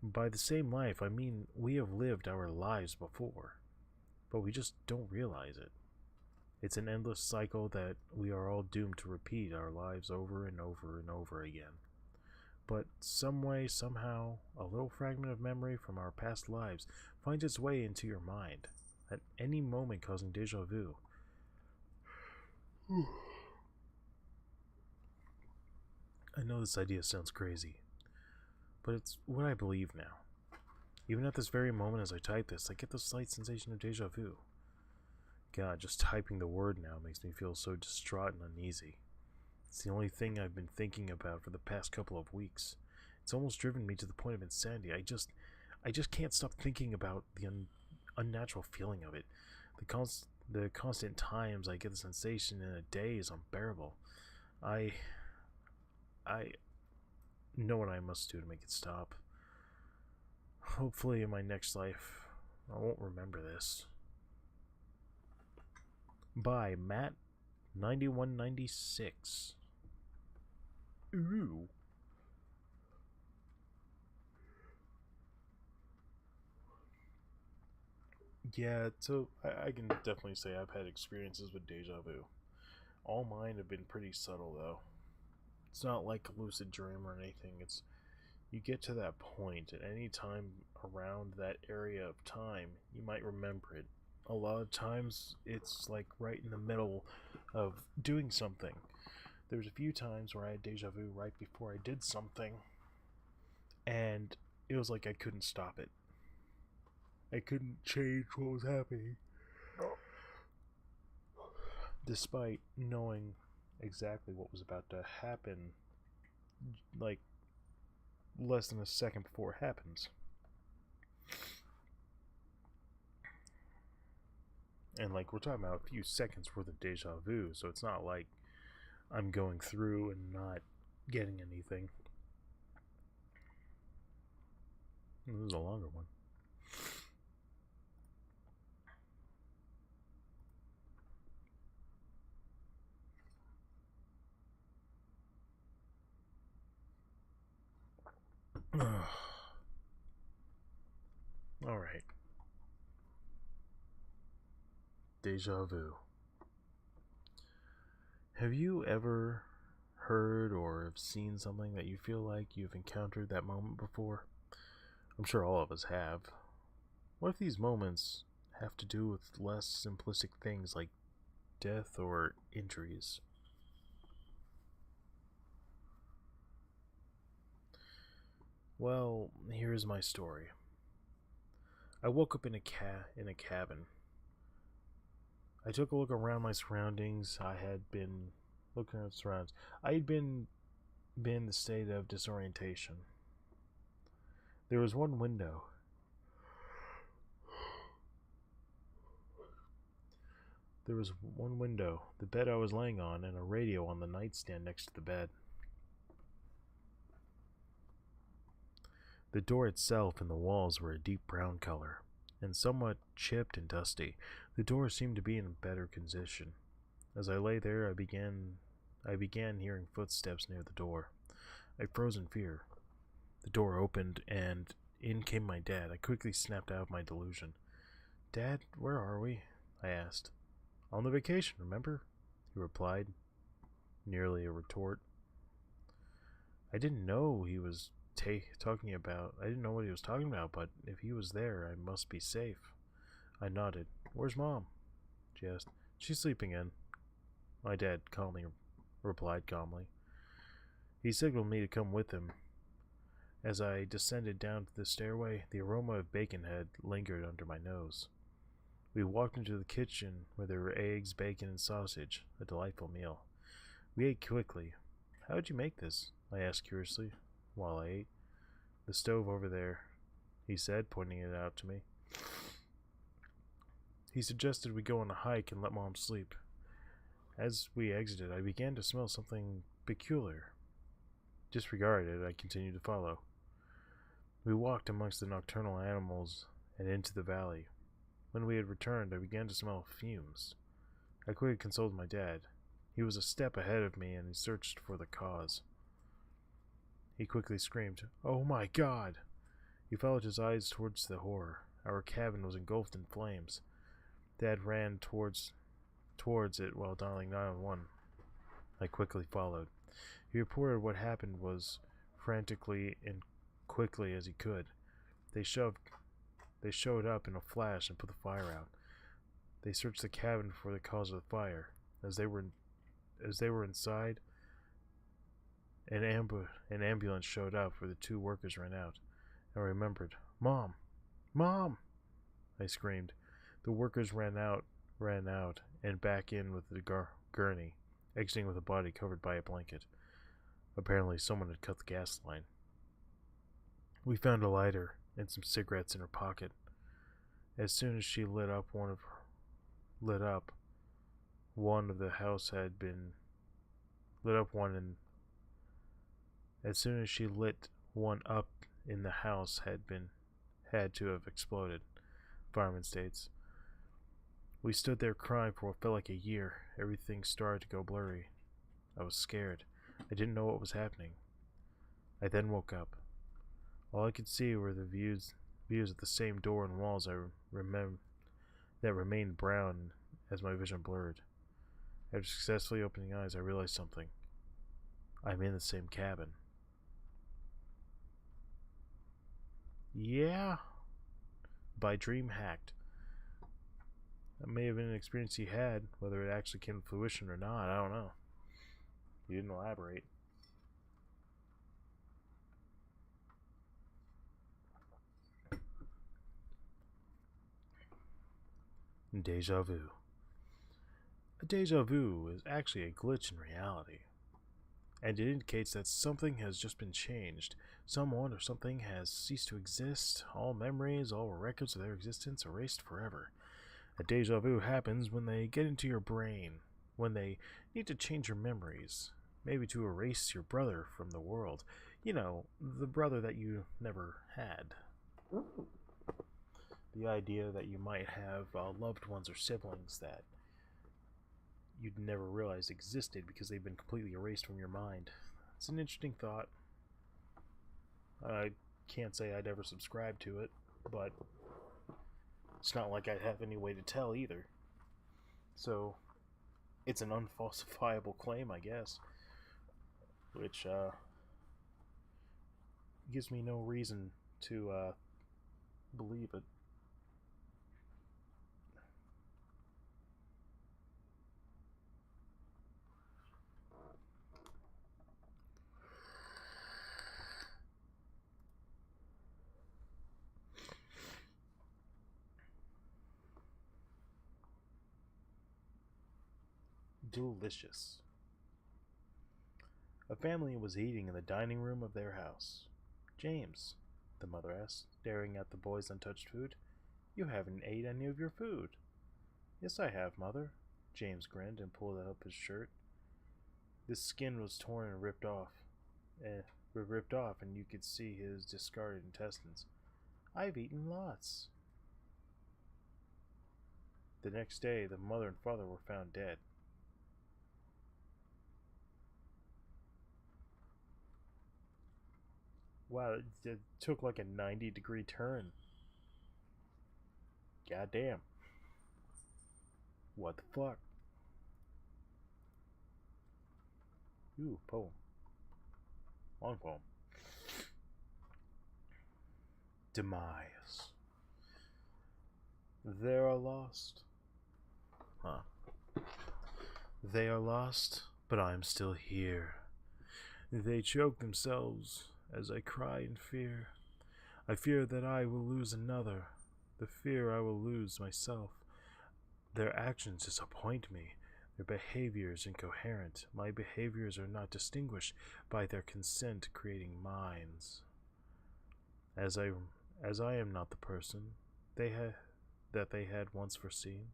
By the same life, I mean we have lived our lives before, but we just don't realize it. It's an endless cycle that we are all doomed to repeat our lives over and over and over again. But some way, somehow, a little fragment of memory from our past lives finds its way into your mind, at any moment causing deja vu. I know this idea sounds crazy, but it's what I believe now. Even at this very moment as I type this, I get the slight sensation of deja vu. God, just typing the word now makes me feel so distraught and uneasy. It's the only thing I've been thinking about for the past couple of weeks. It's almost driven me to the point of insanity. I just can't stop thinking about the unnatural feeling of it. The constant times I get the sensation in a day is unbearable. I know what I must do to make it stop. Hopefully in my next life, I won't remember this. By Matt 9196. Ooh. Yeah, so I can definitely say I've had experiences with deja vu. All mine have been pretty subtle, though. It's not like a lucid dream or anything. It's you get to that point at any time around that area of time, you might remember it. A lot of times, it's like right in the middle of doing something. There's a few times where I had deja vu right before I did something, and it was like I couldn't stop it. I couldn't change what was happening, despite knowing exactly what was about to happen, like less than a second before it happens. And like we're talking about a few seconds worth of deja vu, so it's not like I'm going through and not getting anything. This is a longer one. Alright. Deja vu. Have you ever heard or have seen something that you feel like you've encountered that moment before? I'm sure all of us have. What if these moments have to do with less simplistic things like death or injuries? Well, here's my story. I woke up in a cabin. I took a look around my surroundings. I had been looking at surroundings. I had been in the state of disorientation. There was one window. The bed I was laying on, and a radio on the nightstand next to the bed. The door itself and the walls were a deep brown color, and somewhat chipped and dusty. The door seemed to be in better condition. As I lay there, I began hearing footsteps near the door. I froze in fear. The door opened, and in came my dad. I quickly snapped out of my delusion. "Dad, where are we?" I asked. "On the vacation, remember?" he replied, nearly a retort. I didn't know he was talking about. I didn't know what he was talking about, but if he was there, I must be safe. I nodded. "Where's Mom?" she asked. "She's sleeping in," my dad replied calmly. He signaled me to come with him. As I descended down the stairway, the aroma of bacon had lingered under my nose. We walked into the kitchen where there were eggs, bacon, and sausage, a delightful meal. We ate quickly. "How did you make this?" I asked curiously while I ate. "The stove over there," he said, pointing it out to me. He suggested we go on a hike and let Mom sleep. As we exited, I began to smell something peculiar. Disregarded, I continued to follow. We walked amongst the nocturnal animals and into the valley. When we had returned, I began to smell fumes. I quickly consulted my dad. He was a step ahead of me, and he searched for the cause. He quickly screamed, "Oh my God!" He followed his eyes towards the horror. Our cabin was engulfed in flames. Dad ran towards it while dialing 911. I quickly followed. He reported what happened was frantically and quickly as he could. They showed up in a flash and put the fire out. They searched the cabin for the cause of the fire. As they were inside, an ambulance showed up where the two workers ran out. I remembered. "Mom! Mom!" I screamed. The workers ran out and back in with the gurney, exiting with a body covered by a blanket. Apparently someone had cut the gas line. We found a lighter and some cigarettes in her pocket. As soon as she lit up one of the house had been lit up one in as soon as she lit one up in the house had to have exploded, fireman states. We stood there crying for what felt like a year. Everything started to go blurry. I was scared. I didn't know what was happening. I then woke up. All I could see were the views of the same door and walls that remained brown as my vision blurred. After successfully opening eyes, I realized something. I'm in the same cabin. Yeah. By dream hacked. That may have been an experience he had, whether it actually came to fruition or not, I don't know. He didn't elaborate. Deja vu. A deja vu is actually a glitch in reality, and it indicates that something has just been changed. Someone or something has ceased to exist, all memories, all records of their existence erased forever. A deja vu happens when they get into your brain, when they need to change your memories, maybe to erase your brother from the world. You know, the brother that you never had. The idea that you might have loved ones or siblings that you'd never realized existed because they've been completely erased from your mind. It's an interesting thought. I can't say I'd ever subscribe to it, but it's not like I'd have any way to tell either. So, it's an unfalsifiable claim, I guess, which gives me no reason to believe it. Delicious. A family was eating in the dining room of their house. "James," the mother asked, staring at the boy's untouched food, "you haven't ate any of your food." "Yes, I have, Mother." James grinned and pulled up his shirt. The skin was torn and ripped off, and you could see his discarded intestines. "I've eaten lots." The next day, the mother and father were found dead. Wow, it took like a 90-degree turn. Goddamn. What the fuck? Ooh, poem. Long poem. Demise. They are lost. They are lost, but I am still here. They choke themselves as I cry in fear. I fear that I will lose another. The fear I will lose myself. Their actions disappoint me. Their behavior is incoherent. My behaviors are not distinguished by their consent creating minds. As I am not the person that they had once foreseen,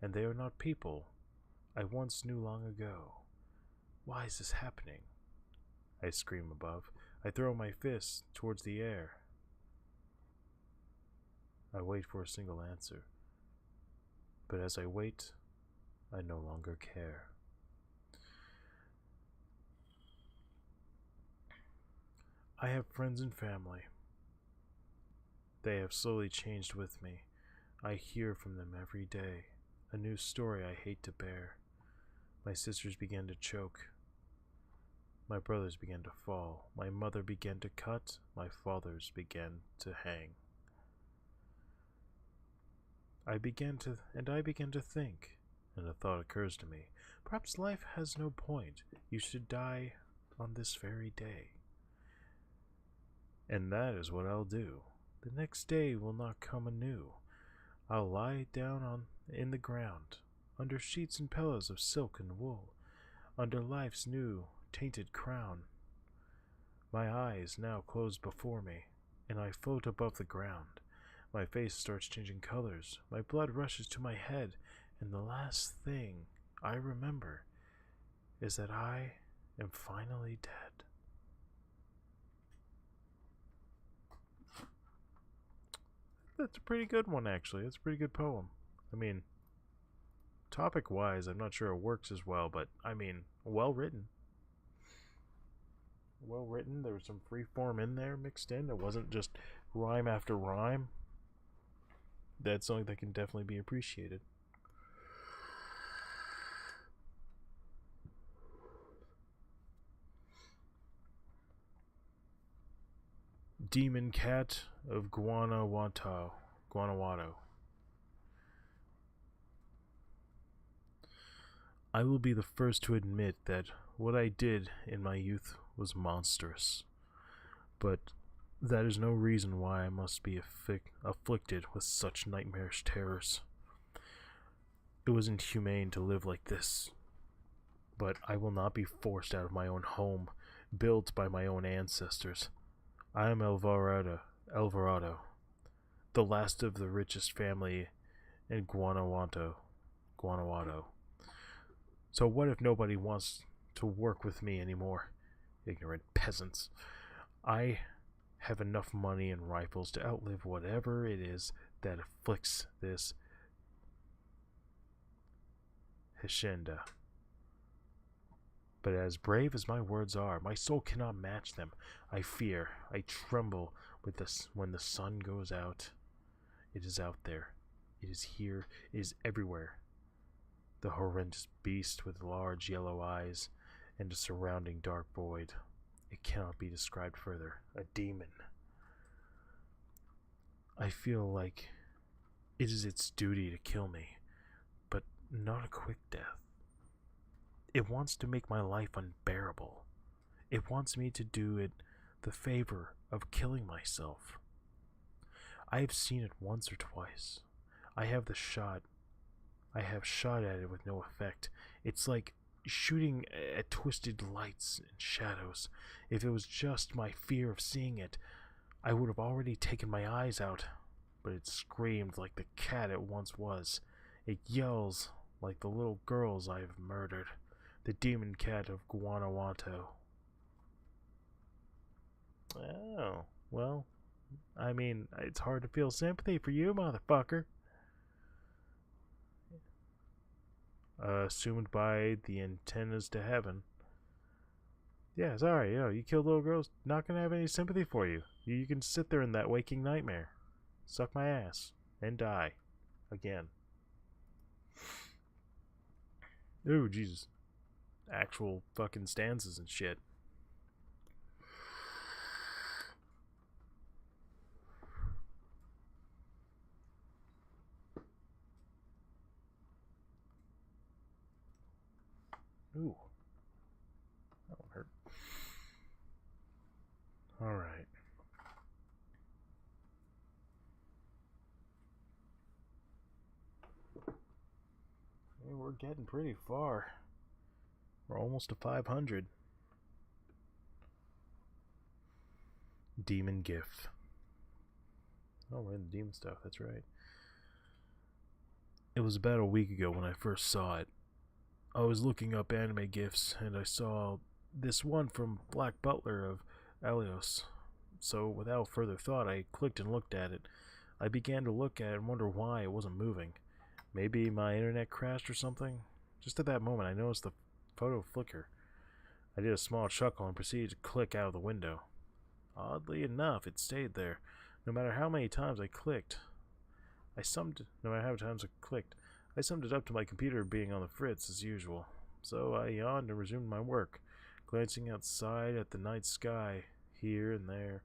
and they are not people I once knew long ago. Why is this happening? I scream above. I throw my fists towards the air. I wait for a single answer. But as I wait, I no longer care. I have friends and family. They have slowly changed with me. I hear from them every day, a new story I hate to bear. My sisters began to choke. My brothers began to fall. My mother began to cut. My fathers began to hang. I began to think, and a thought occurs to me. Perhaps life has no point. You should die on this very day. And that is what I'll do. The next day will not come anew. I'll lie down in the ground, under sheets and pillows of silk and wool, under life's new tainted crown. My eyes now close before me, and I float above the ground. My face starts changing colors, my blood rushes to my head, and the last thing I remember is that I am finally dead. That's a pretty good one, actually. That's a pretty good poem. I mean, topic-wise, I'm not sure it works as well, but, I mean, well-written. Well-written. There was some free form in there mixed in. It wasn't just rhyme after rhyme. That's something that can definitely be appreciated. Demon Cat of Guanajuato. I will be the first to admit that what I did in my youth was monstrous, but that is no reason why I must be afflicted with such nightmarish terrors. It was inhumane to live like this, but I will not be forced out of my own home, built by my own ancestors. I am Alvarado, the last of the richest family in Guanajuato. So what if nobody wants to work with me anymore? Ignorant peasants. I have enough money and rifles to outlive whatever it is that afflicts this hacienda. But as brave as my words are, my soul cannot match them. I fear, I tremble with this when the sun goes out. It is out there. It is here. It is everywhere. The horrendous beast with large yellow eyes and a surrounding dark void. It cannot be described further. A demon. I feel like it is its duty to kill me, but not a quick death. It wants to make my life unbearable. It wants me to do it the favor of killing myself. I have seen it once or twice. I have shot at it with no effect. It's like shooting at twisted lights and shadows. If it was just my fear of seeing it, I would have already taken my eyes out. But it screamed like the cat it once was. It yells like the little girls I have murdered. The demon cat of Guanajuato. Oh, well, I mean, it's hard to feel sympathy for you, motherfucker. Assumed by the antennas to heaven. Yeah, sorry, you killed little girls, not gonna have any sympathy for you. You can sit there in that waking nightmare. Suck my ass. And die. Again. Ooh, Jesus. Actual fucking stanzas and shit. Ooh. That one hurt. Alright. we're getting pretty far. We're almost to 500. Demon GIF. Oh, we're in the demon stuff, that's right. It was about a week ago when I first saw it. I was looking up anime GIFs, and I saw this one from Black Butler of Alios. So without further thought, I clicked and looked at it. I began to look at it and wonder why it wasn't moving. Maybe my internet crashed or something? Just at that moment, I noticed the photo flicker. I did a small chuckle and proceeded to click out of the window. Oddly enough, it stayed there. No matter how many times I clicked, I summed it up to my computer being on the fritz as usual. So I yawned and resumed my work, glancing outside at the night sky here and there,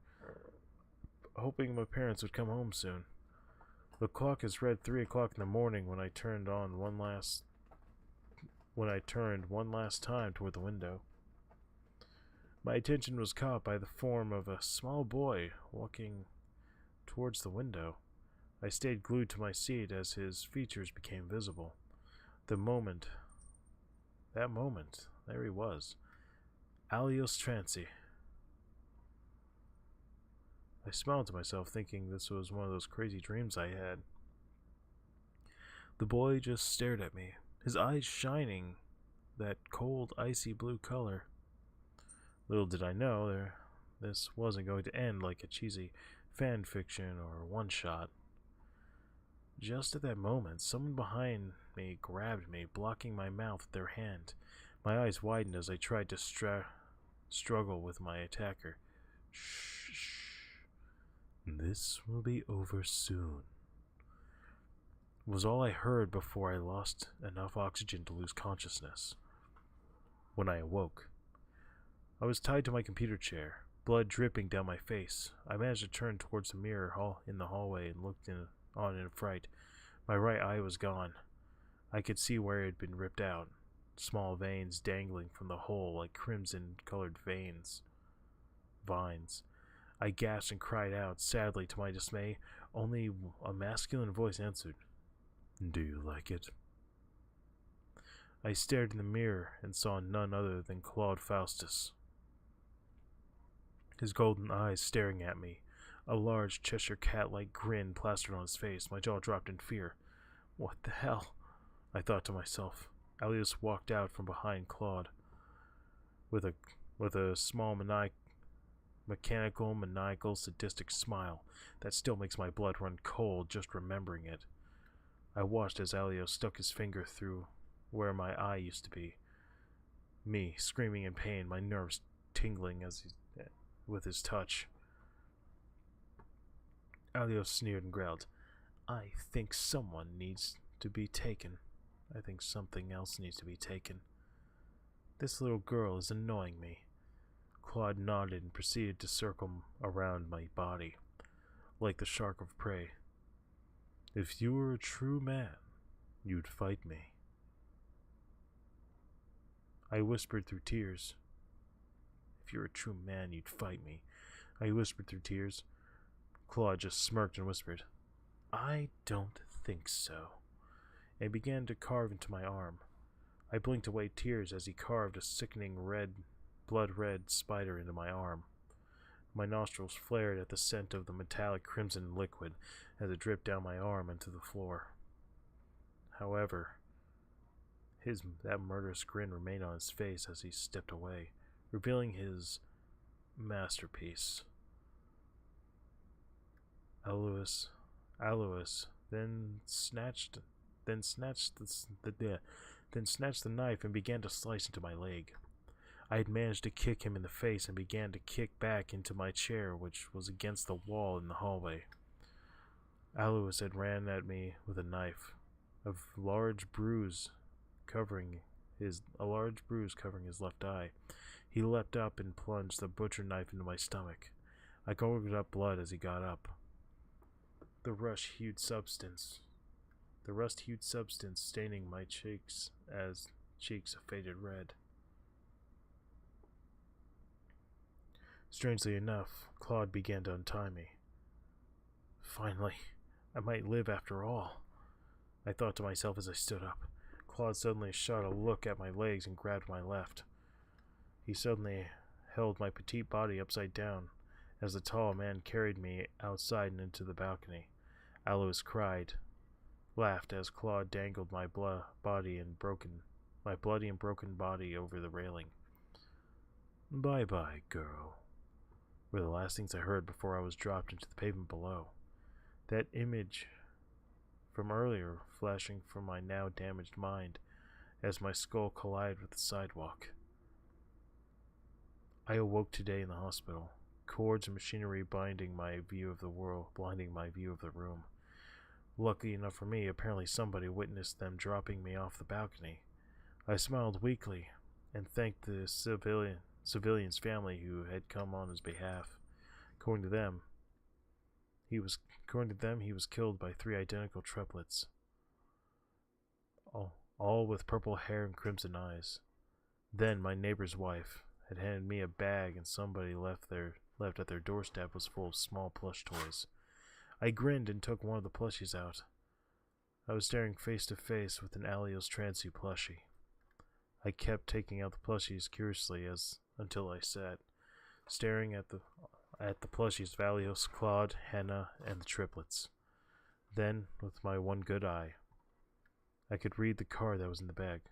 hoping my parents would come home soon. The clock has read 3 o'clock in the morning when I turned one last time toward the window. My attention was caught by the form of a small boy walking towards the window. I stayed glued to my seat as his features became visible. That moment, there he was. Alios Trancy. I smiled to myself, thinking this was one of those crazy dreams I had. The boy just stared at me, his eyes shining that cold, icy blue color. Little did I know this wasn't going to end like a cheesy fan fiction or one-shot. Just at that moment, someone behind me grabbed me, blocking my mouth with their hand. My eyes widened as I tried to struggle with my attacker. Shh. This will be over soon, was all I heard before I lost enough oxygen to lose consciousness. When I awoke, I was tied to my computer chair, blood dripping down my face. I managed to turn towards the mirror in the hallway and looked on in fright. My right eye was gone. I could see where it had been ripped out, small veins dangling from the hole like crimson-colored vines. I gasped and cried out. Sadly, to my dismay, only a masculine voice answered. Do you like it? I stared in the mirror and saw none other than Claude Faustus. His golden eyes staring at me, a large Cheshire cat-like grin plastered on his face. My jaw dropped in fear. What the hell? I thought to myself. Alios walked out from behind Claude with a small maniacal, sadistic smile that still makes my blood run cold just remembering it. I watched as Alios stuck his finger through where my eye used to be. Me, screaming in pain, my nerves tingling with his touch. Alios sneered and growled, I think someone needs to be taken. I think something else needs to be taken. This little girl is annoying me. Claude nodded and proceeded to circle around my body, like the shark of prey. If you were a true man, you'd fight me. I whispered through tears. If you're a true man, you'd fight me. I whispered through tears. Claude just smirked and whispered, I don't think so, and began to carve into my arm. I blinked away tears as he carved a sickening blood-red spider into my arm. My nostrils flared at the scent of the metallic crimson liquid as it dripped down my arm into the floor. However, that murderous grin remained on his face as he stepped away, revealing his masterpiece. Alois then snatched the knife and began to slice into my leg. I had managed to kick him in the face and began to kick back into my chair, which was against the wall in the hallway. Alois had ran at me with a knife, a large bruise covering his left eye. He leapt up and plunged the butcher knife into my stomach. I gurgled up blood as he got up. The rust-hued substance staining my cheeks as cheeks a faded red. Strangely enough, Claude began to untie me. Finally, I might live after all, I thought to myself as I stood up. Claude suddenly shot a look at my legs and grabbed my left. He suddenly held my petite body upside down as the tall man carried me outside and into the balcony. Alois cried, laughed as Claude dangled my bloody and broken body over the railing. "Bye-bye, girl," were the last things I heard before I was dropped into the pavement below. That image from earlier flashing from my now damaged mind as my skull collided with the sidewalk. I awoke today in the hospital, cords and machinery blinding my view of the room. Lucky enough for me, apparently somebody witnessed them dropping me off the balcony. I smiled weakly and thanked the civilian's family who had come on his behalf. According to them, he was killed by 3 identical triplets, all with purple hair and crimson eyes. Then my neighbor's wife had handed me a bag, and somebody left at their doorstep was full of small plush toys. I grinned and took one of the plushies out. I was staring face to face with an Alios Transu plushie. I kept taking out the plushies curiously until I sat, staring at the plushies of Alios, Claude, Hannah, and the triplets. Then, with my one good eye, I could read the card that was in the bag.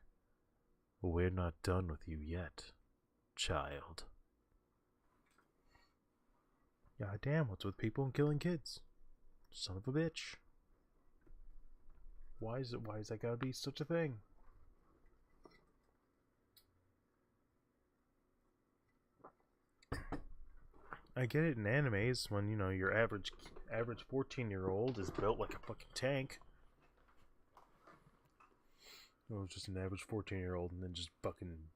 "We're not done with you yet, child." God damn, what's with people and killing kids? Son of a bitch. Why is that gotta be such a thing? I get it in animes when, you know, your average 14-year-old is built like a fucking tank. Or just an average 14-year-old and then just fucking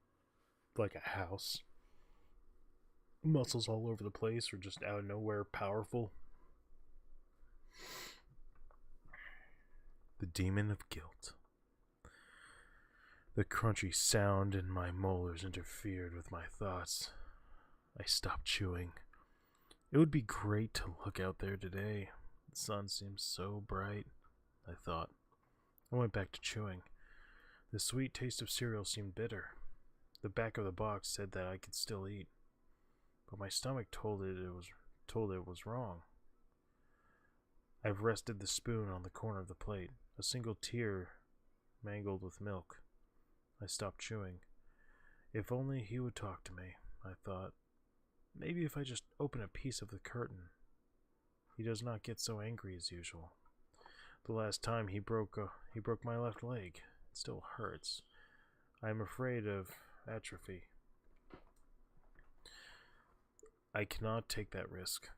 like a house. Muscles all over the place or just out of nowhere powerful. The demon of guilt. The crunchy sound in my molars interfered with my thoughts. I stopped chewing. It would be great to look out there today. The sun seems so bright, I thought. I went back to chewing. The sweet taste of cereal seemed bitter. The back of the box said that I could still eat, but my stomach told it was wrong. I've rested the spoon on the corner of the plate, a single tear mangled with milk. I stopped chewing. If only he would talk to me, I thought. Maybe if I just open a piece of the curtain. He does not get so angry as usual. The last time he broke my left leg. It still hurts. I am afraid of atrophy. I cannot take that risk.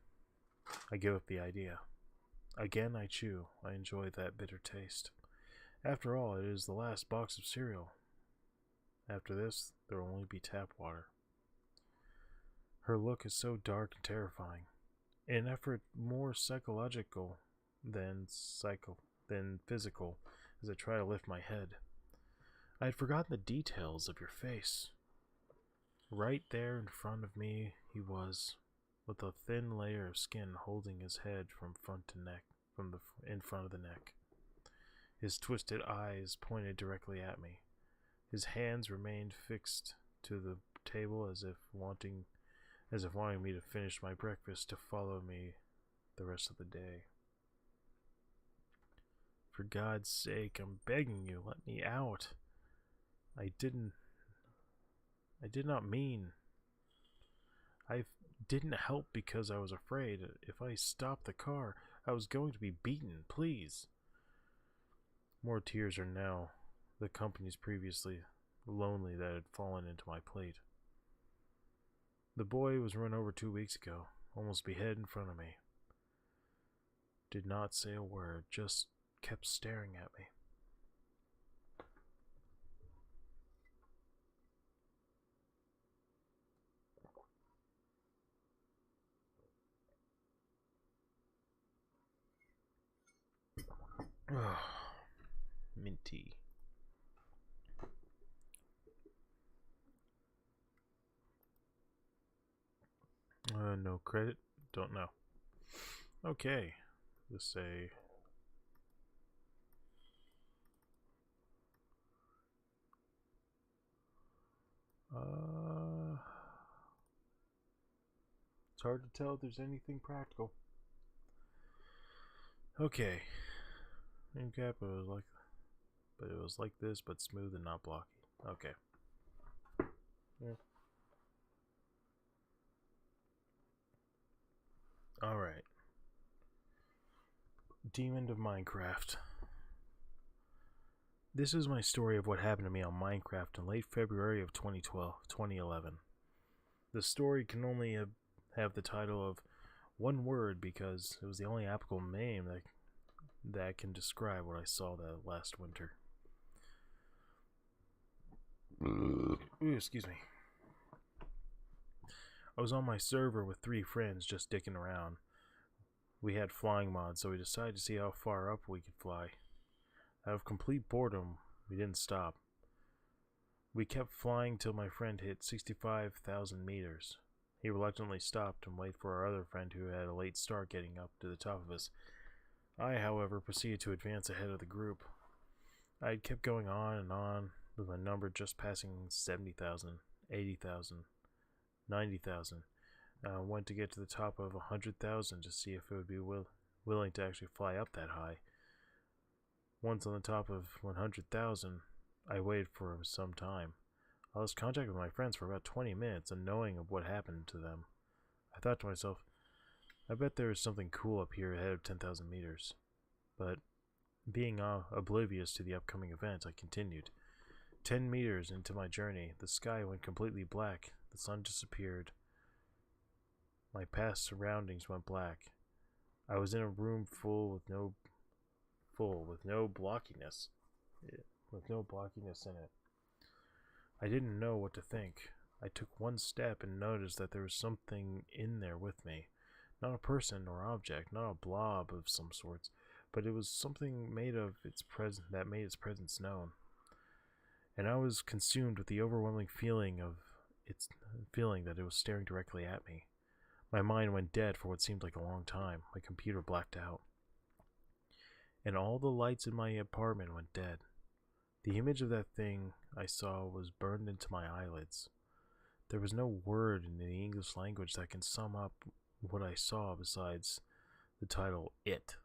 I give up the idea. Again I chew. I enjoy that bitter taste. After all, it is the last box of cereal. After this, there will only be tap water. Her look is so dark and terrifying. In an effort more psychological than physical, as I try to lift my head. I had forgotten the details of your face. Right there in front of me he was, with a thin layer of skin holding his head from front to neck, in front of the neck. His twisted eyes pointed directly at me. His hands remained fixed to the table as if wanting me to finish my breakfast to follow me the rest of the day. For God's sake, I'm begging you, let me out. I did not mean. I didn't help because I was afraid. If I stopped the car, I was going to be beaten, please. More tears are now the company's previously lonely that had fallen into my plate. The boy was run over 2 weeks ago, almost beheaded in front of me. Did not say a word, just kept staring at me. Minty. No credit? Don't know. Okay. Let's say It's hard to tell if there's anything practical. Okay. Cap, it was like this, but smooth and not blocky. Okay. Yeah. Alright. Demon of Minecraft. This is my story of what happened to me on Minecraft in late February of 2011. The story can only have the title of one word because it was the only applicable name that can describe what I saw that last winter. Ooh, excuse me. I was on my server with 3 friends just dicking around. We had flying mods, so we decided to see how far up we could fly. Out of complete boredom, we didn't stop. We kept flying till my friend hit 65,000 meters. He reluctantly stopped and waited for our other friend who had a late start getting up to the top of us. I, however, proceeded to advance ahead of the group. I had kept going on, with my number just passing 70,000, 80,000, 90,000. I went to get to the top of 100,000 to see if it would be willing to actually fly up that high. Once on the top of 100,000, I waited for some time. I lost contact with my friends for about 20 minutes, unknowing of what happened to them. I thought to myself, I bet there is something cool up here ahead of 10,000 meters. But, being oblivious to the upcoming event, I continued. 10 meters into my journey, the sky went completely black, the sun disappeared. My past surroundings went black. I was in a room with no blockiness in it. I didn't know what to think. I took one step and noticed that there was something in there with me. Not a person or object, not a blob of some sorts, but it was something that made its presence known. And I was consumed with the overwhelming feeling that it was staring directly at me. My mind went dead for what seemed like a long time. My computer blacked out. And all the lights in my apartment went dead. The image of that thing I saw was burned into my eyelids. There was no word in the English language that can sum up what I saw besides the title, It.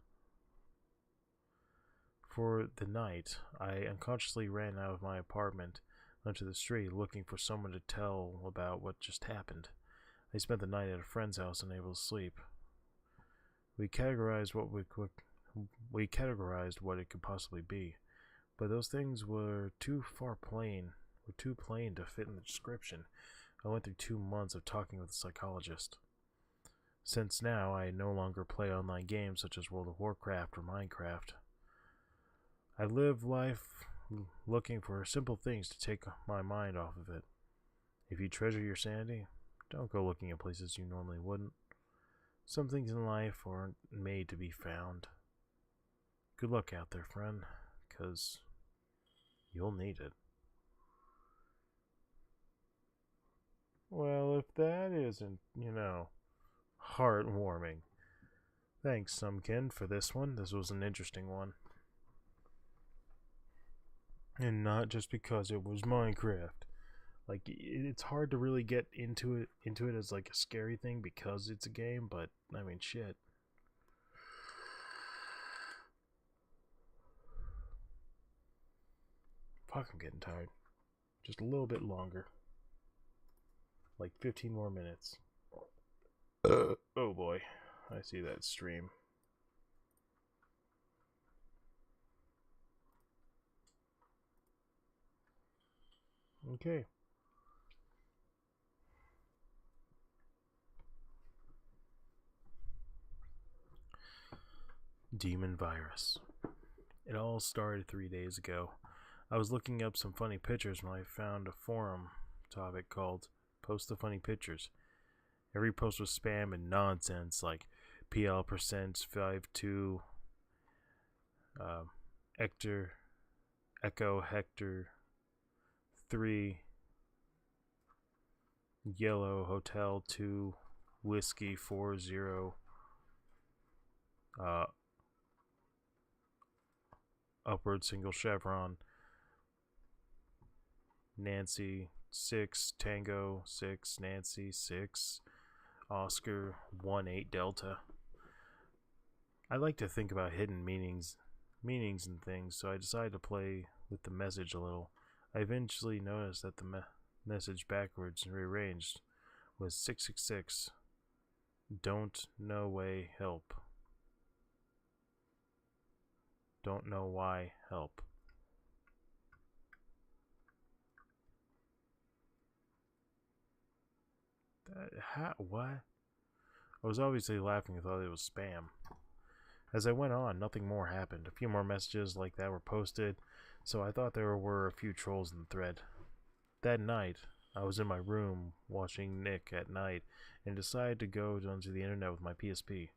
For the night, I unconsciously ran out of my apartment onto the street looking for someone to tell about what just happened. I spent the night at a friend's house unable to sleep. We categorized what it could possibly be, but those things were too plain to fit in the description. I went through 2 months of talking with a psychologist. Since now I no longer play online games such as World of Warcraft or Minecraft. I live life looking for simple things to take my mind off of it. If you treasure your sanity, don't go looking at places you normally wouldn't. Some things in life aren't made to be found. Good luck out there, friend, 'cause you'll need it. Well, if that isn't, heartwarming. Thanks, Sumkin, for this one. This was an interesting one. And not just because it was Minecraft. Like, it's hard to really get into it as like a scary thing because it's a game, but I mean, shit. Fuck, I'm getting tired. Just a little bit longer. Like 15 more minutes. Oh boy, I see that stream. Okay. Demon virus. It all started 3 days ago. I was looking up some funny pictures when I found a forum topic called Post the Funny Pictures. Every post was spam and nonsense like PL%52 Echo Hector 3 Yellow Hotel 2 Whiskey 40 Upward Single Chevron Nancy 6 Tango 6 Nancy 6 Oscar 1 8 Delta. I like to think about hidden meanings and things, so I decided to play with the message a little. I eventually noticed that the message backwards and rearranged was 666. Don't know way help. Don't know why help. What? I was obviously laughing and thought it was spam. As I went on, nothing more happened. A few more messages like that were posted, so I thought there were a few trolls in the thread. That night, I was in my room watching Nick at night and decided to go onto the internet with my PSP.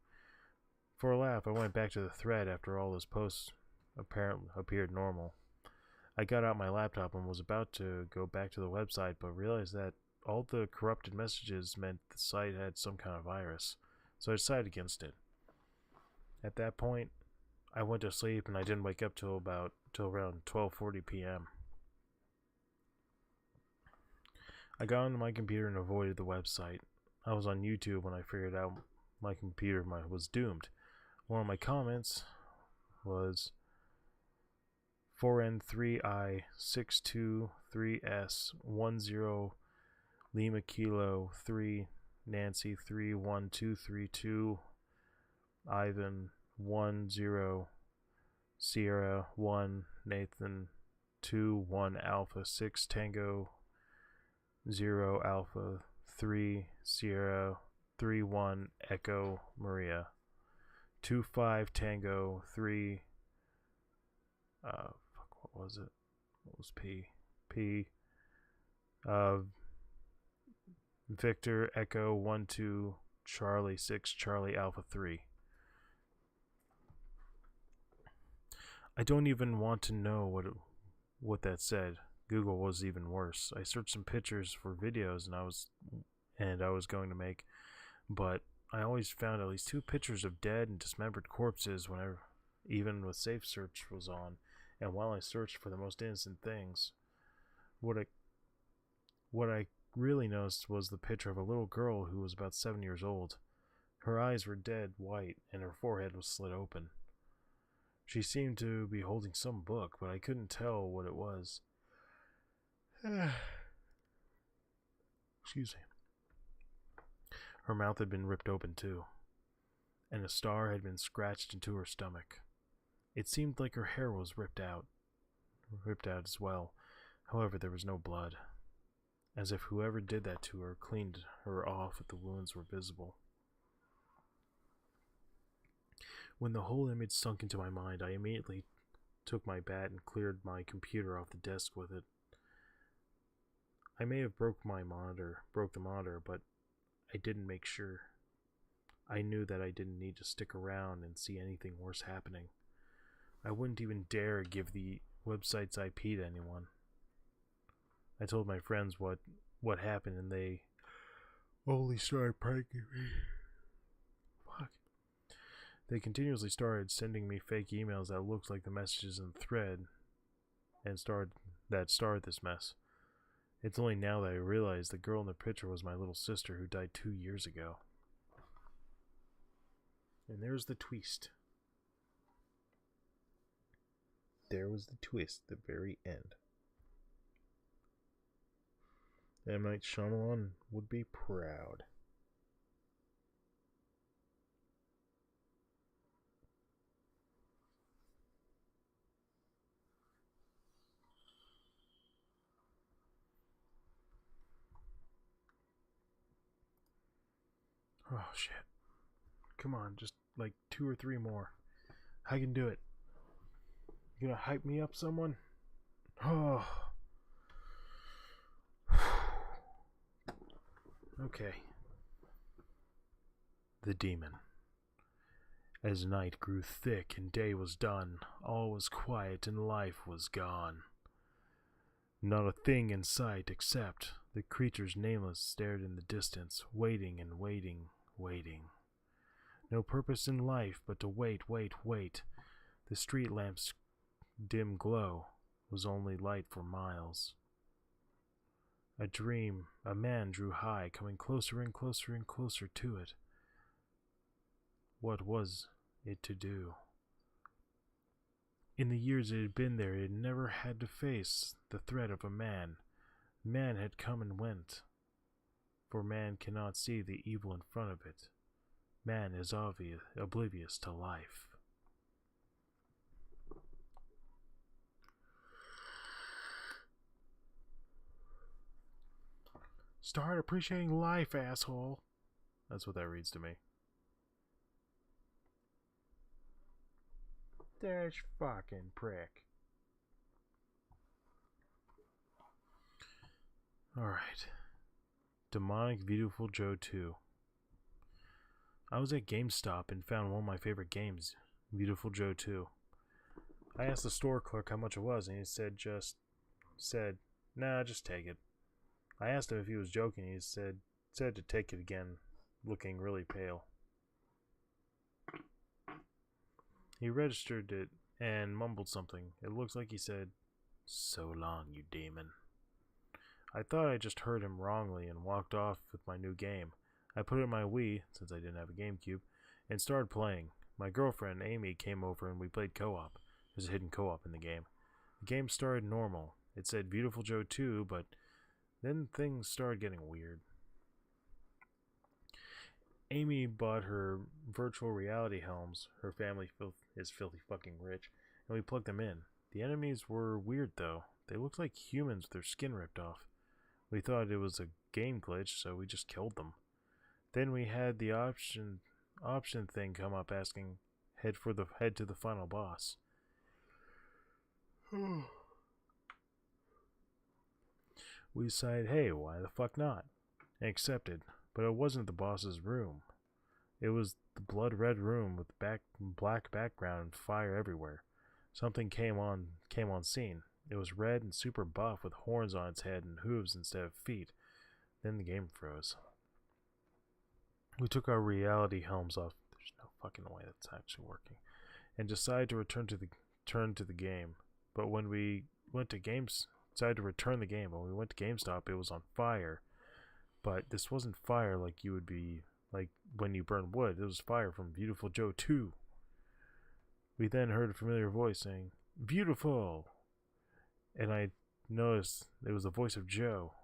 For a laugh, I went back to the thread after all those posts appeared normal. I got out my laptop and was about to go back to the website, but realized that all the corrupted messages meant the site had some kind of virus, so I decided against it. At that point, I went to sleep and I didn't wake up till around 12:40 p.m. I got onto my computer and avoided the website. I was on YouTube when I figured out my computer was doomed. One of my comments was 4N3I623S10 Lima Kilo 3 Nancy 31232 Ivan 10 Sierra 1 Nathan 2 1 Alpha 6 Tango 0 Alpha 3 Sierra 3 1 Echo Maria 2 5 Tango 3 what was it? What was P? Victor Echo 1 2 Charlie 6 Charlie Alpha 3. I don't even want to know what that said. Google was even worse. I searched some pictures for videos and I was going to make, but I always found at least 2 pictures of dead and dismembered corpses whenever, even with safe search was on. And while I searched for the most innocent things, what I really noticed was the picture of a little girl who was about 7 years old. Her eyes were dead white and her forehead was slit open. She seemed to be holding some book, but I couldn't tell what it was. Excuse me. Her mouth had been ripped open too, and a star had been scratched into her stomach. It seemed like her hair was ripped out as well. However, there was no blood, as if whoever did that to her cleaned her off if the wounds were visible. When the whole image sunk into my mind, I immediately took my bat and cleared my computer off the desk with it. I may have broke the monitor, but I didn't make sure. I knew that I didn't need to stick around and see anything worse happening. I wouldn't even dare give the website's IP to anyone. I told my friends what happened and they only started pranking me. Fuck. They continuously started sending me fake emails that looked like the messages in the thread and started this mess. It's only now that I realize the girl in the picture was my little sister who died 2 years ago. And there's the twist. There was the twist, the very end. M. Night Shyamalan would be proud. Oh shit. Come on, just like 2 or 3 more. I can do it. You gonna hype me up, someone? Oh. Okay. The Demon. As night grew thick and day was done, all was quiet and life was gone. Not a thing in sight except the creatures nameless stared in the distance, waiting and waiting, waiting. No purpose in life but to wait, wait, wait. The street lamp's dim glow was only light for miles. A dream, a man drew high, coming closer and closer and closer to it. What was it to do? In the years it had been there, it had never had to face the threat of a man. Man had come and went, for man cannot see the evil in front of it. Man is oblivious to life. Start appreciating life, asshole. That's what that reads to me. Dash fucking prick. Alright. Demonic Beautiful Joe 2. I was at GameStop and found one of my favorite games, Beautiful Joe 2. I asked the store clerk how much it was, and he said, nah, just take it. I asked him if he was joking. He said to take it again, looking really pale. He registered it and mumbled something. It looks like he said, "So long, you demon." I thought I just heard him wrongly and walked off with my new game. I put it in my Wii, since I didn't have a GameCube, and started playing. My girlfriend, Amy, came over and we played co-op. There's a hidden co-op in the game. The game started normal. It said Beautiful Joe 2, but then things started getting weird. Amy bought her virtual reality helms. Her family is filthy fucking rich, and we plugged them in. The enemies were weird though. They looked like humans with their skin ripped off. We thought it was a game glitch, so we just killed them. Then we had the option thing come up asking head to the final boss. We decided, hey, why the fuck not? And accepted, but it wasn't the boss's room. It was the blood red room with black background and fire everywhere. Something came on scene. It was red and super buff with horns on its head and hooves instead of feet. Then the game froze. We took our reality helms off. There's no fucking way that's actually working. And decided to return to the game. But when we went to decided to return the game. When we went to GameStop, it was on fire. But this wasn't fire like you would be like when you burn wood. It was fire from Beautiful Joe 2. We then heard a familiar voice saying, "Beautiful!" And I noticed it was the voice of Joe.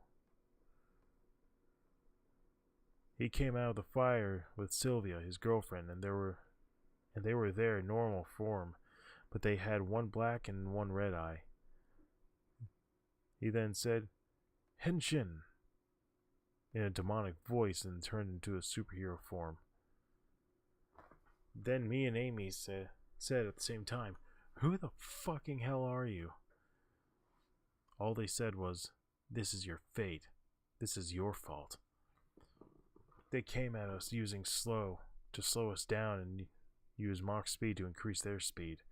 He came out of the fire with Sylvia, his girlfriend, and they were there in normal form, but they had one black and one red eye. He then said, "Henshin," in a demonic voice and turned into a superhero form. Then me and Amy said at the same time, "Who the fucking hell are you?" All they said was, "This is your fate. This is your fault." They came at us using slow to slow us down and use Mach speed to increase their speed.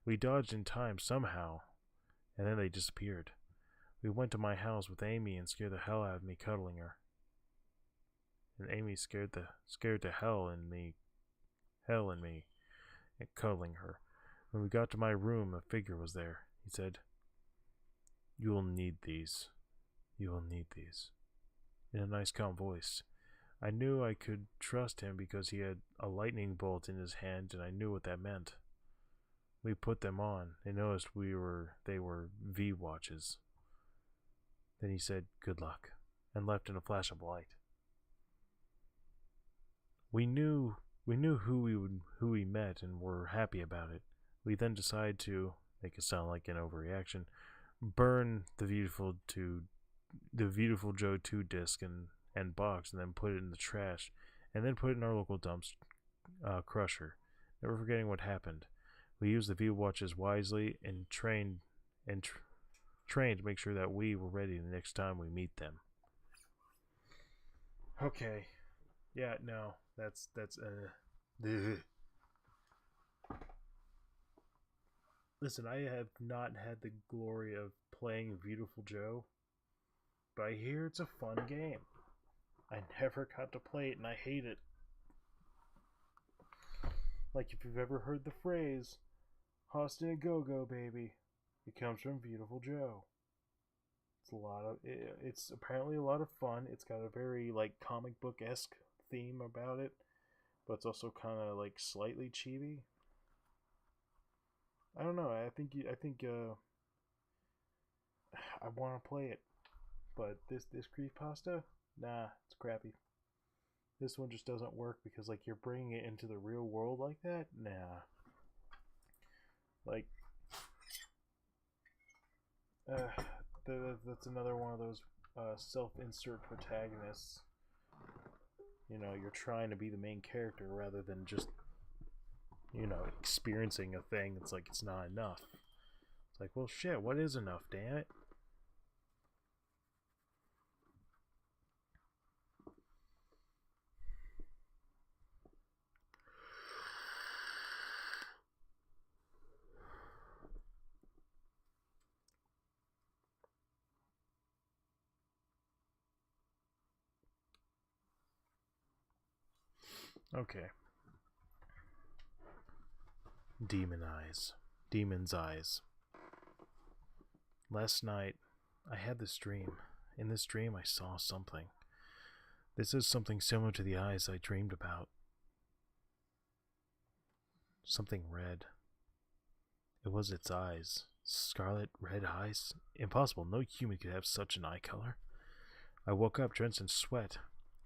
We dodged in time somehow, and then they disappeared. We went to my house with Amy and scared the hell out of me cuddling her. And Amy scared the hell in me and cuddling her. When we got to my room, a figure was there. He said, "You will need these. You will need these." In a nice calm voice. I knew I could trust him because he had a lightning bolt in his hand and I knew what that meant. We put them on and noticed they were V watches. Then he said, "Good luck," and left in a flash of light. We knew who we met and were happy about it. We then decided to make it sound like an overreaction, burn the Beautiful Joe 2 disc and box, and then put it in the trash, and then put it in our local dumpster crusher. Never forgetting what happened. We used the V watches wisely and trained to make sure that we were ready the next time we meet them. Okay. Yeah, no. That's Listen, I have not had the glory of playing Beautiful Joe, but I hear it's a fun game. I never got to play it and I hate it. Like if you've ever heard the phrase, "Hostin' a go-go, baby," it comes from Beautiful Joe. It's apparently a lot of fun. It's got a very like comic book esque theme about it, but it's also kind of like slightly chibi. I don't know. I want to play it, but this creepypasta, nah, it's crappy. This one just doesn't work because like you're bringing it into the real world like that. Nah, like that's another one of those self-insert protagonists. You know, you're trying to be the main character rather than just experiencing a thing. It's like it's not enough. It's like, well, shit, what is enough? Damn it. Okay. Demon eyes. Demon's eyes. Last night, I had this dream. In this dream, I saw something. This is something similar to the eyes I dreamed about. Something red. It was its eyes. Scarlet red eyes? Impossible. No human could have such an eye color. I woke up drenched in sweat.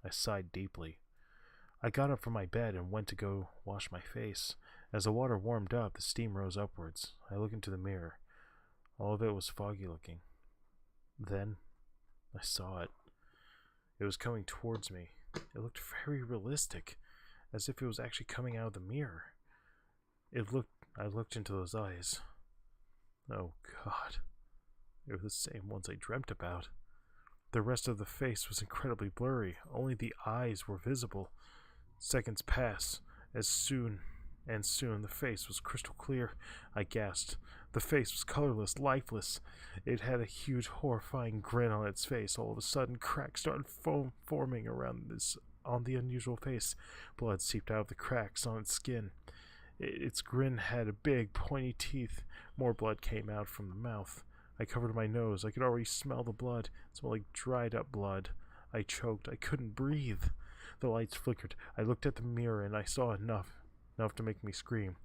I sighed deeply. I got up from my bed and went to go wash my face. As the water warmed up, the steam rose upwards. I looked into the mirror. All of it was foggy looking. Then, I saw it. It was coming towards me. It looked very realistic, as if it was actually coming out of the mirror. I looked into those eyes. Oh God. They were the same ones I dreamt about. The rest of the face was incredibly blurry. Only the eyes were visible. Seconds passed. Soon the face was crystal clear. I gasped. The face was colorless, lifeless. It had a huge, horrifying grin on its face. All of a sudden, cracks started forming on the unusual face. Blood seeped out of the cracks on its skin. Its grin had big, pointy teeth. More blood came out from the mouth. I covered my nose. I could already smell the blood. It smelled like dried up blood. I choked. I couldn't breathe. The lights flickered. I looked at the mirror and I saw enough to make me scream.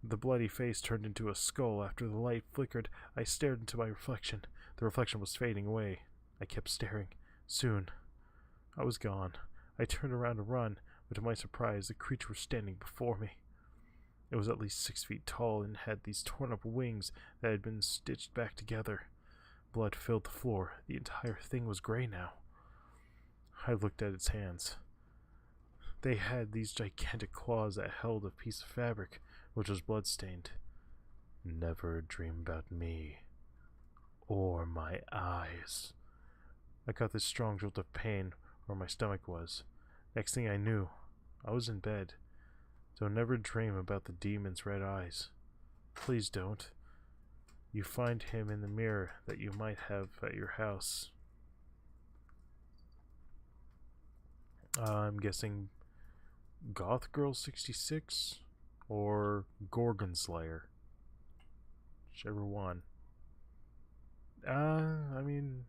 The bloody face turned into a skull. After the light flickered, I stared into my reflection. The reflection was fading away. I kept staring. Soon, I was gone. I turned around to run, but to my surprise, the creature was standing before me. It was at least 6 feet tall and had these torn up wings that had been stitched back together. Blood filled the floor. The entire thing was gray now. I looked at its hands. They had these gigantic claws that held a piece of fabric, which was blood-stained. Never dream about me. Or my eyes. I got this strong jolt of pain where my stomach was. Next thing I knew, I was in bed. Don't ever dream about the demon's red eyes. Please don't. You find him in the mirror that you might have at your house. I'm guessing Goth Girl 66 or Gorgon Slayer. Whichever one. I mean,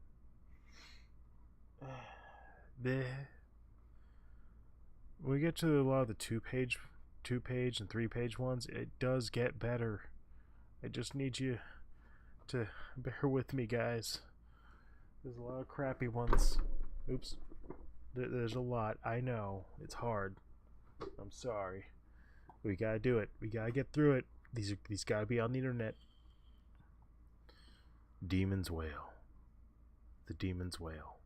when we get to a lot of the two-page and 3-page ones, it does get better. I just need you to bear with me, guys. There's a lot of crappy ones. Oops. There's a lot. I know. It's hard. I'm sorry. We gotta do it. We gotta get through it. These gotta be on the internet. Demon's Wail. The Demon's Wail.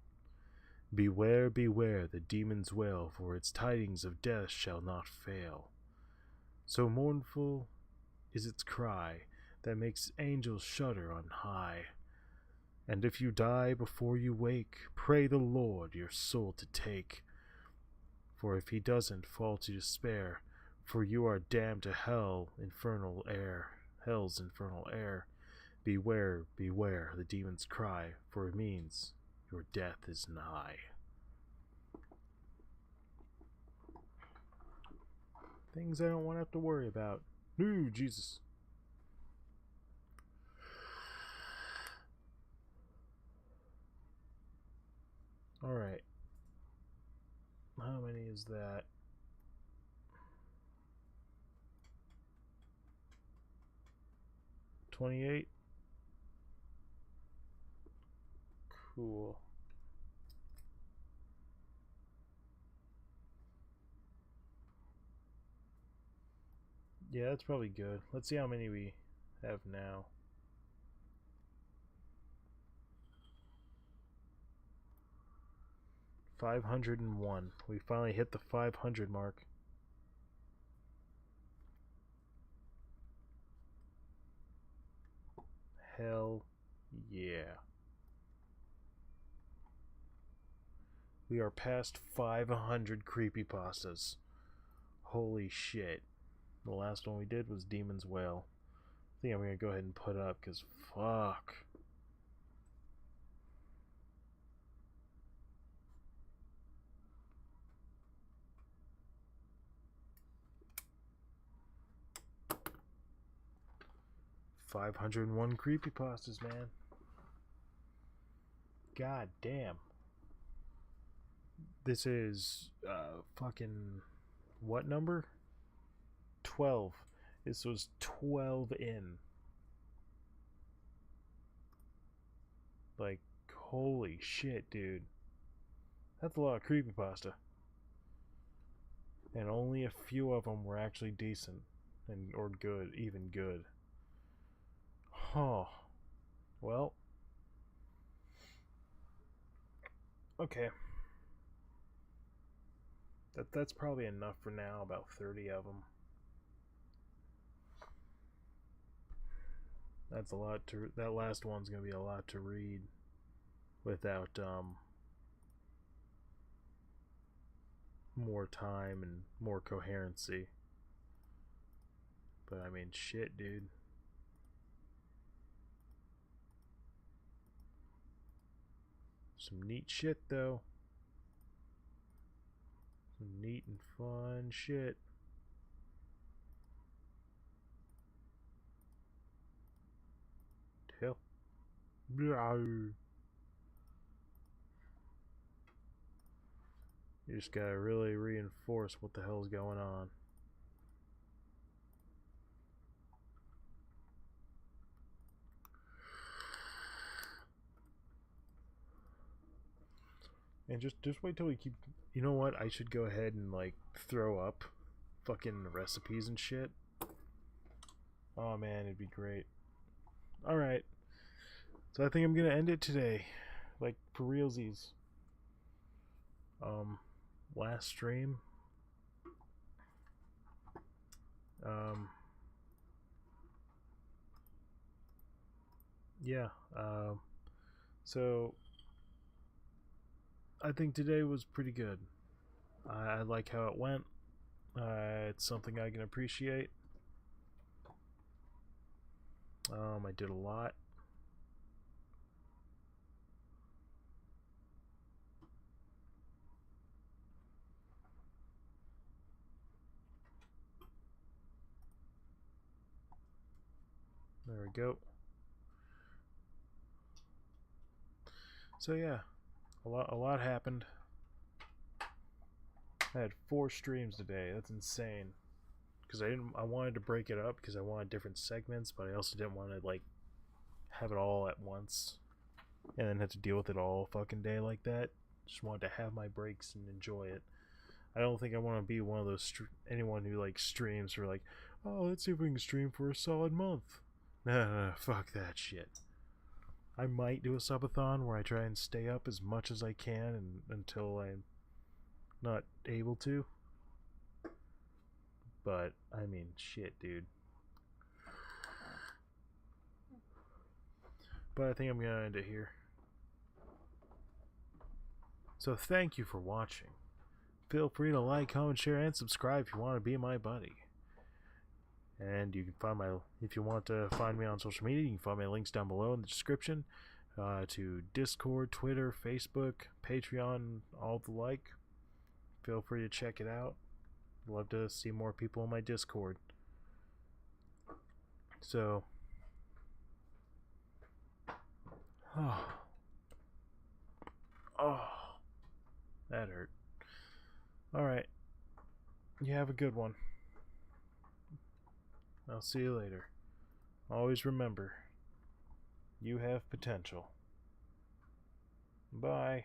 Beware, beware the demon's wail, for its tidings of death shall not fail. So mournful is its cry that makes angels shudder on high. And if you die before you wake, pray the Lord your soul to take. For if he doesn't, fall to despair, for you are damned to hell's infernal air. Beware, beware the demon's cry, for it means your death is nigh. Things I don't want to have to worry about. No, Jesus. Alright. How many is that? $28? Cool. Yeah, that's probably good. Let's see how many we have now. $501. We finally hit the 500 mark. Hell yeah. We are past 500 creepypastas. Holy shit. The last one we did was Demon's Whale. I think I'm gonna go ahead and put up, because fuck. $501 creepypastas, man. God damn. This is fucking what number? 12. This was 12 in. Like, holy shit, dude. That's a lot of creepypasta. And only a few of them were actually decent and or good, even good. Huh. Well. Okay. That's probably enough for now, about 30 of them. That's a lot to that last one's going to be a lot to read without more time and more coherency. But I mean, shit, dude. Some neat shit, though. Some neat and fun shit. Hell. You just gotta really reinforce what the hell's going on. And just wait till we keep. You know what? I should go ahead and like throw up fucking recipes and shit. Oh man, it'd be great. All right. So I think I'm gonna end it today, like for realsies. Last stream. Yeah. So I think today was pretty good. I like how it went. It's something I can appreciate. I did a lot. There we go. So yeah, a lot happened. I had 4 streams today. That's insane. Because I wanted to break it up because I wanted different segments, but I also didn't want to like have it all at once and then have to deal with it all fucking day like that. Just wanted to have my breaks and enjoy it. I don't think I want to be one of those anyone who like streams for like, oh, let's see if we can stream for a solid month. Nah, fuck that shit. I might do a subathon where I try and stay up as much as I can until I'm not able to. But I mean, shit, dude. But I think I'm gonna end it here. So thank you for watching. Feel free to like, comment, share, and subscribe if you want to be my buddy. And you can find if you want to find me on social media, you can find my links down below in the description to Discord, Twitter, Facebook, Patreon, all the like. Feel free to check it out. I'd love to see more people in my Discord. So, oh. Alright. You have a good one. I'll see you later. Always remember, you have potential. Bye.